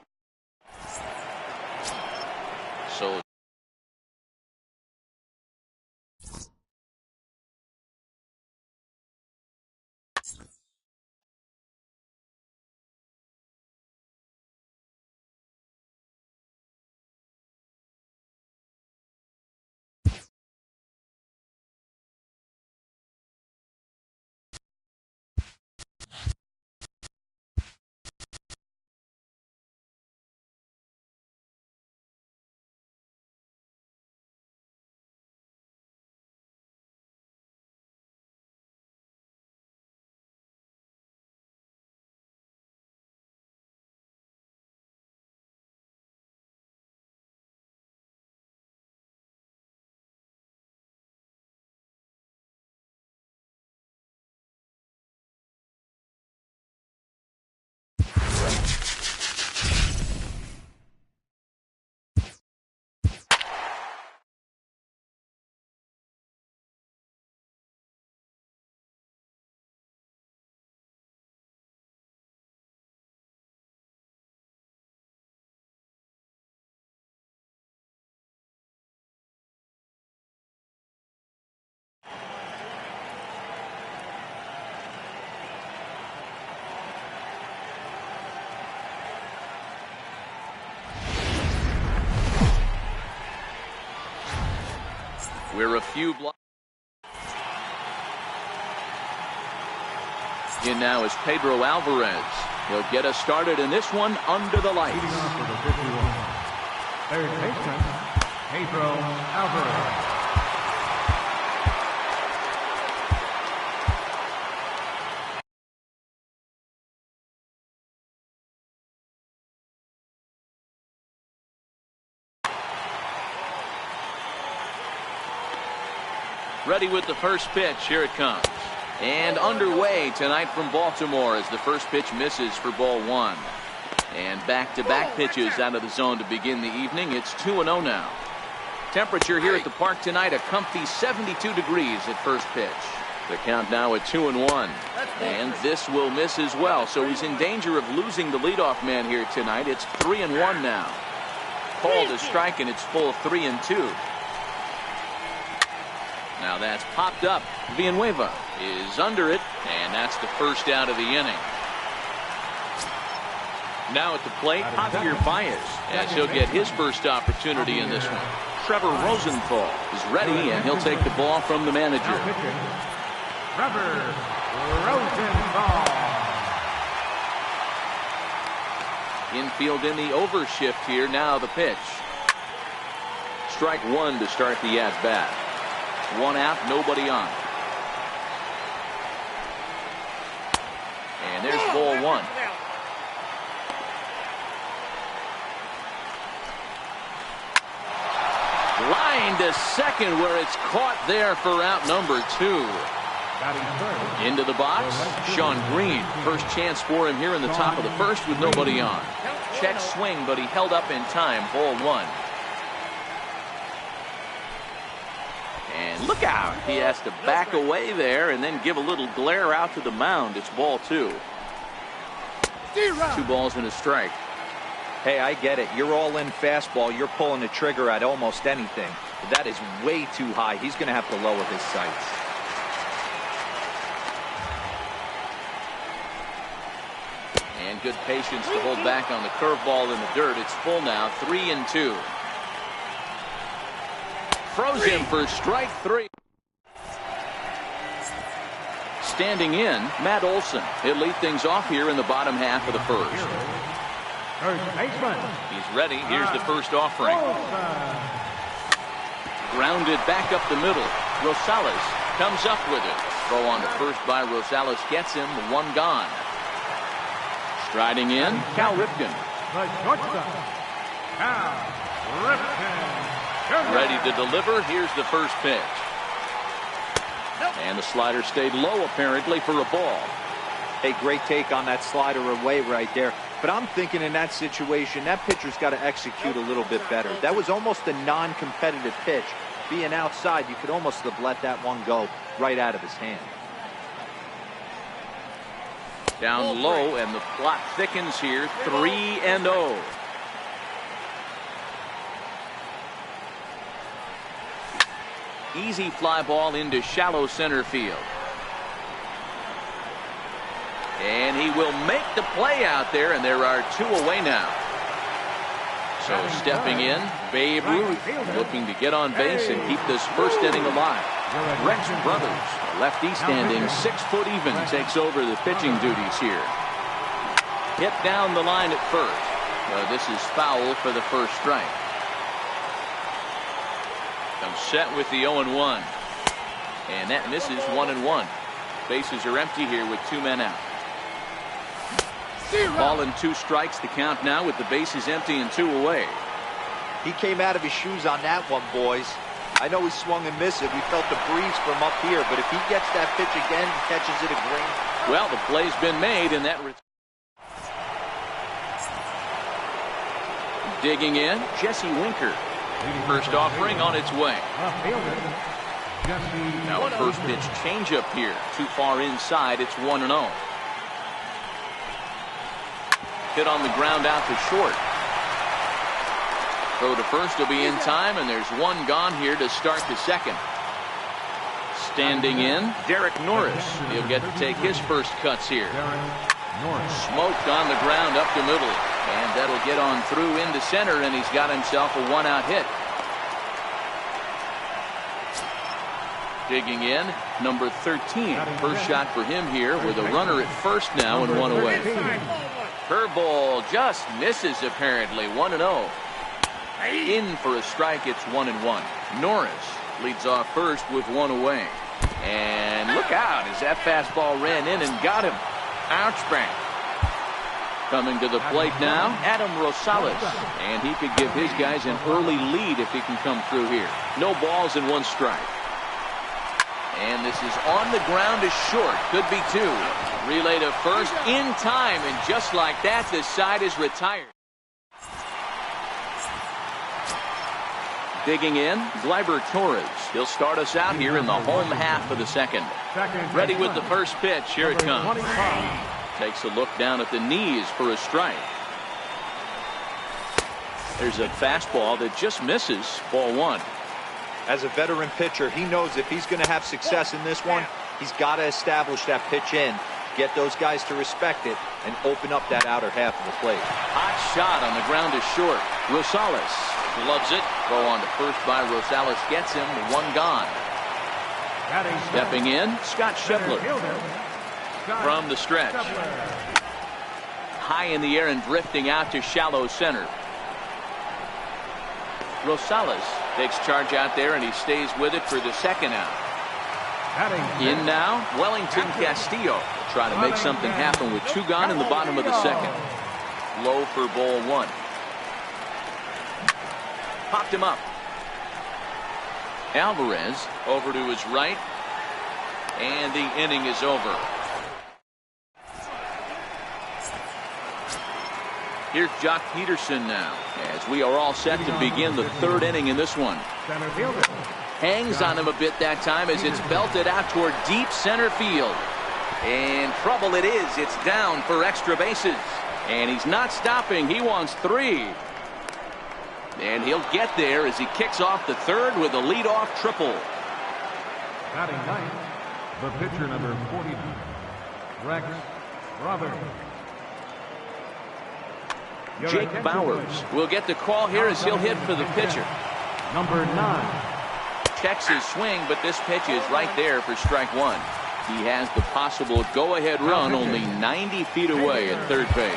So. We're a few blocks. In now is Pedro Alvarez. He'll get us started in this one under the lights. Leading off for the 51. Third baseman, Pedro Alvarez. Ready with the first pitch. Here it comes. And underway tonight from Baltimore as the first pitch misses for ball 1. And back-to-back pitches out of the zone to begin the evening. It's 2-0 now. Temperature here at the park tonight, a comfy 72 degrees at first pitch. The count now at 2-1. And this will miss as well. So he's in danger of losing the leadoff man here tonight. It's 3-1 now. Called a strike, and it's full 3-2. Now that's popped up. Villanueva is under it, and that's the first out of the inning. Now at the plate, Javier Baez, as he'll get his first opportunity in this one. Trevor Rosenthal is ready, and he'll take the ball from the manager. Trevor Rosenthal. Infield in the overshift here. Now the pitch. Strike 1 to start the at-bat. 1 out, nobody on. And there's ball 1. Line to second, where it's caught there for out number 2. Into the box, Sean Green. First chance for him here in the top of the first with nobody on. Check swing, but he held up in time. Ball 1. And look out. He has to back away there and then give a little glare out to the mound. It's ball 2. 2 balls and a strike. Hey, I get it. You're all in fastball. You're pulling the trigger at almost anything. But that is way too high. He's going to have to lower his sights. And good patience to hold back on the curveball in the dirt. It's full now, 3-2. throws him for strike 3. Standing in, Matt Olson. He'll lead things off here in the bottom half of the first. First baseman. He's ready. Here's the first offering. Grounded back up the middle. Rosales comes up with it. Throw on to first by Rosales gets him. 1 gone. Striding in, Cal Ripken. The shortstop, Cal Ripken. Ready to deliver. Here's the first pitch. And the slider stayed low, apparently, for a ball. Hey, great take on that slider away right there. But I'm thinking in that situation, that pitcher's got to execute a little bit better. That was almost a non-competitive pitch. Being outside, you could almost have let that one go right out of his hand. Down low, and the clock thickens here. 3-0. Easy fly ball into shallow center field. And he will make the play out there, and there are 2 away now. So stepping in, Babe Ruth looking to get on base and keep this first inning alive. Rex Brothers, a lefty standing 6 foot even, takes over the pitching duties here. Hit down the line at first. This is foul for the first strike. Comes set with the 0-1. And that misses 1-1. Bases are empty here with 2 men out. Ball and 2 strikes, the count now with the bases empty and 2 away. He came out of his shoes on that one, boys. I know he swung and missed it. We felt the breeze from up here, but if he gets that pitch again and catches it a grain. Well, the play's been made, and that. Digging in, Jesse Winker. First offering on its way. Now a first pitch changeup here. Too far inside. It's 1-0. Hit on the ground out to short. Throw to first will be in time, and there's 1 gone here to start the second. Standing in, Derek Norris. He'll get to take his first cuts here. Smoked on the ground up the middle. And that'll get on through into center, and he's got himself a 1-out hit. Digging in, number 13. First shot for him here with a runner at first now and 1 away. Curveball just misses apparently. 1-0. In for a strike, it's 1-1. Norris leads off first with 1 away. And look out as that fastball ran in and got him. Ouch bang. Coming to the plate now, Adam Rosales. And he could give his guys an early lead if he can come through here. No balls and 1 strike. And this is on the ground to short. Could be 2. Relay to first in time. And just like that, the side is retired. Digging in, Gleyber Torres. He'll start us out here in the home half of the second. Ready with the first pitch. Here it comes. Takes a look down at the knees for a strike. There's a fastball that just misses. Ball 1. As a veteran pitcher, he knows if he's going to have success in this one, he's got to establish that pitch in, get those guys to respect it, and open up that outer half of the plate. Hot shot on the ground is short. Rosales loves it. Throw on to first by Rosales gets him. 1 gone. Stepping in, Scott Schebler. From the stretch. High in the air and drifting out to shallow center. Rosales takes charge out there, and he stays with it for the second out. In now, Wellington Castillo. Try to make something happen with 2 gone in the bottom of the second. Low for ball 1. Popped him up. Alvarez over to his right. And the inning is over. Here's Jock Peterson now, as we are all set to begin the 3rd inning in this one. Hangs on him a bit that time as it's belted out toward deep center field. And trouble it is. It's down for extra bases. And he's not stopping. He wants 3. And he'll get there as he kicks off the 3rd with a leadoff triple. Batting 9th, the pitcher number 49, Rex Roberts. Jake Bauers will get the call here as he'll hit for the pitcher. Number 9, checks his swing, but this pitch is right there for strike one. He has the possible go-ahead run only 90 feet away at third base.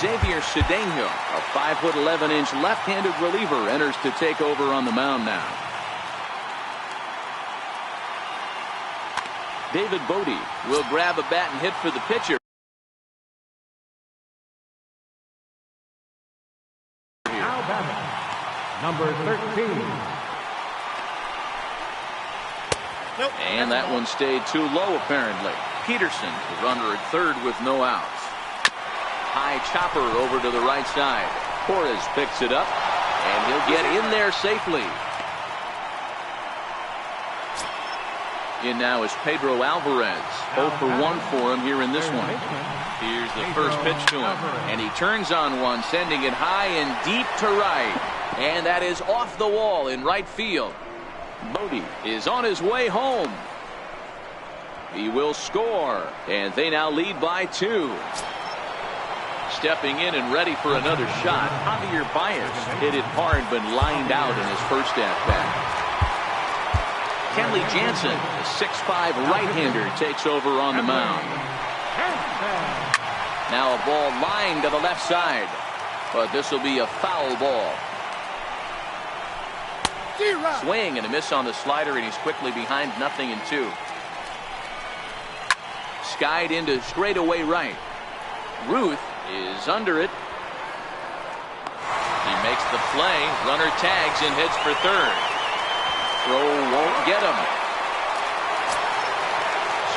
Xavier Cedeno, a 5'11" left-handed reliever, enters to take over on the mound now. David Bodie will grab a bat and hit for the pitcher. Number 13. Nope. And that one stayed too low, apparently. Peterson, the runner at third with no outs. High chopper over to the right side. Torres picks it up, and he'll get in there safely. In now is Pedro Alvarez. 0 for 1 for him here in this one. Here's the first pitch to him, and he turns on one, sending it high and deep to right. And that is off the wall in right field. Bodie is on his way home. He will score, and they now lead by 2. Stepping in and ready for another shot, Javier Baez hit it hard but lined out in his first at-bat. Kenley Jansen, the 6'5" right-hander, takes over on the mound. Now a ball lined to the left side, but this will be a foul ball. Swing and a miss on the slider, and he's quickly behind 0-2. Skied into straightaway right. Ruth is under it. He makes the play. Runner tags and hits for third. Throw won't get him.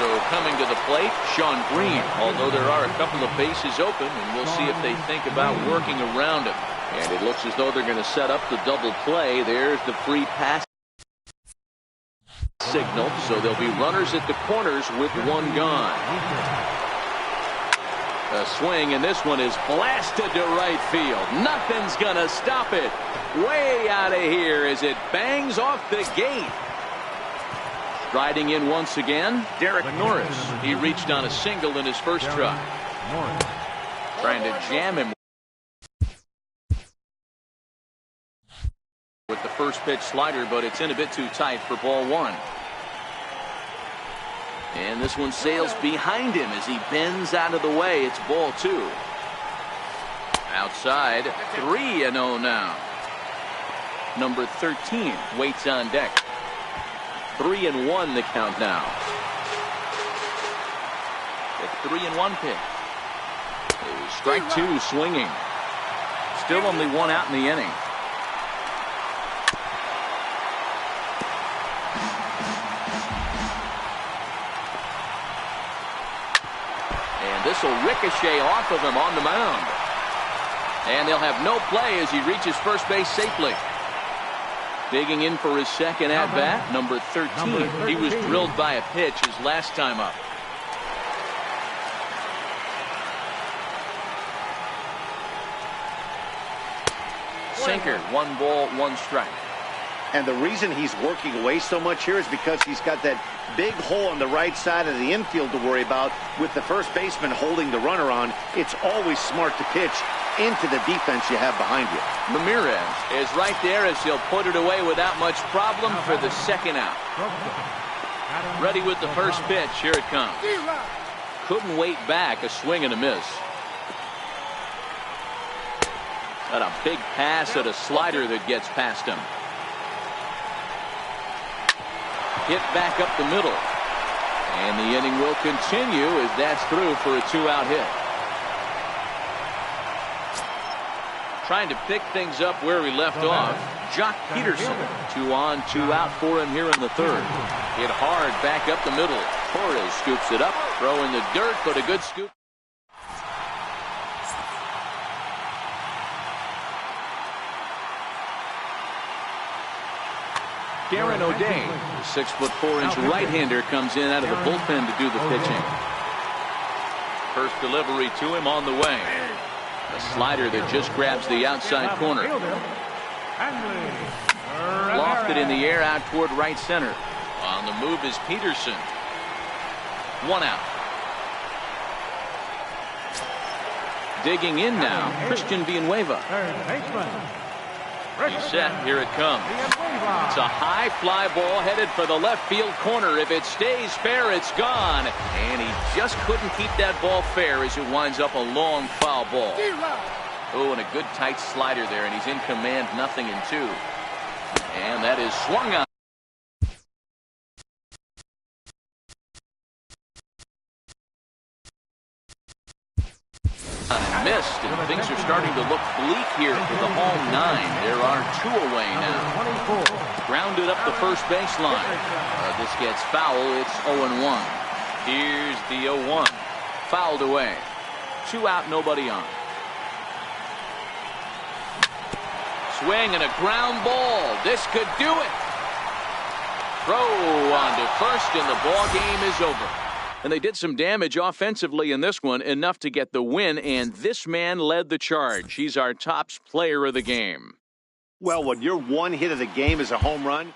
So coming to the plate, Sean Green, although there are a couple of bases open, and we'll see if they think about working around him. And it looks as though they're going to set up the double play. There's the free pass signal. So there'll be runners at the corners with one gone. A swing, and this one is blasted to right field. Nothing's going to stop it. Way out of here as it bangs off the gate. Riding in once again, Derek Norris. He reached on a single in his first try. Trying to jam him with the first pitch slider, but it's in a bit too tight for ball one. And this one sails behind him as he bends out of the way. It's ball 2. Outside, 3-0 now. Number 13 waits on deck. 3-1 the count now. The 3-1 pitch. Strike 2 swinging. Still only 1 out in the inning. This will ricochet off of him on the mound. And they'll have no play as he reaches first base safely. Digging in for his second at-bat, number 13. He was drilled by a pitch his last time up. Sinker, 1 ball, 1 strike. And the reason he's working away so much here is because he's got that big hole on the right side of the infield to worry about. With the first baseman holding the runner on, it's always smart to pitch into the defense you have behind you. Ramirez is right there as he'll put it away without much problem for the second out. Ready with the first pitch. Here it comes. Couldn't wait back. A swing and a miss. Got a big pass at a slider that gets past him. Hit back up the middle. And the inning will continue as that's through for a 2-out hit. Trying to pick things up where we left off. Jock Peterson. 2 on, 2 out for him here in the third. Hit hard back up the middle. Torres scoops it up. Throw in the dirt, but a good scoop. Darren O'Day, the 6'4" right-hander, comes in out of the bullpen to do the pitching. First delivery to him on the way. A slider that just grabs the outside corner. Lofted in the air out toward right center. On the move is Peterson. 1 out. Digging in now, Christian Villanueva. He's set. Here it comes. It's a high fly ball headed for the left field corner. If it stays fair, it's gone. And he just couldn't keep that ball fair as it winds up a long foul ball. Oh, and a good tight slider there, and he's in command, 0-2. And that is swung on. And missed, and things are starting to look bleak here for the home 9. There are 2 away now. Grounded up the first baseline. This gets foul. It's 0-1. Here's the 0-1. Fouled away. 2 out, nobody on. Swing and a ground ball. This could do it. Throw onto first, and the ball game is over. And they did some damage offensively in this one, enough to get the win, and this man led the charge. He's our top player of the game. Well, when your one hit of the game is a home run,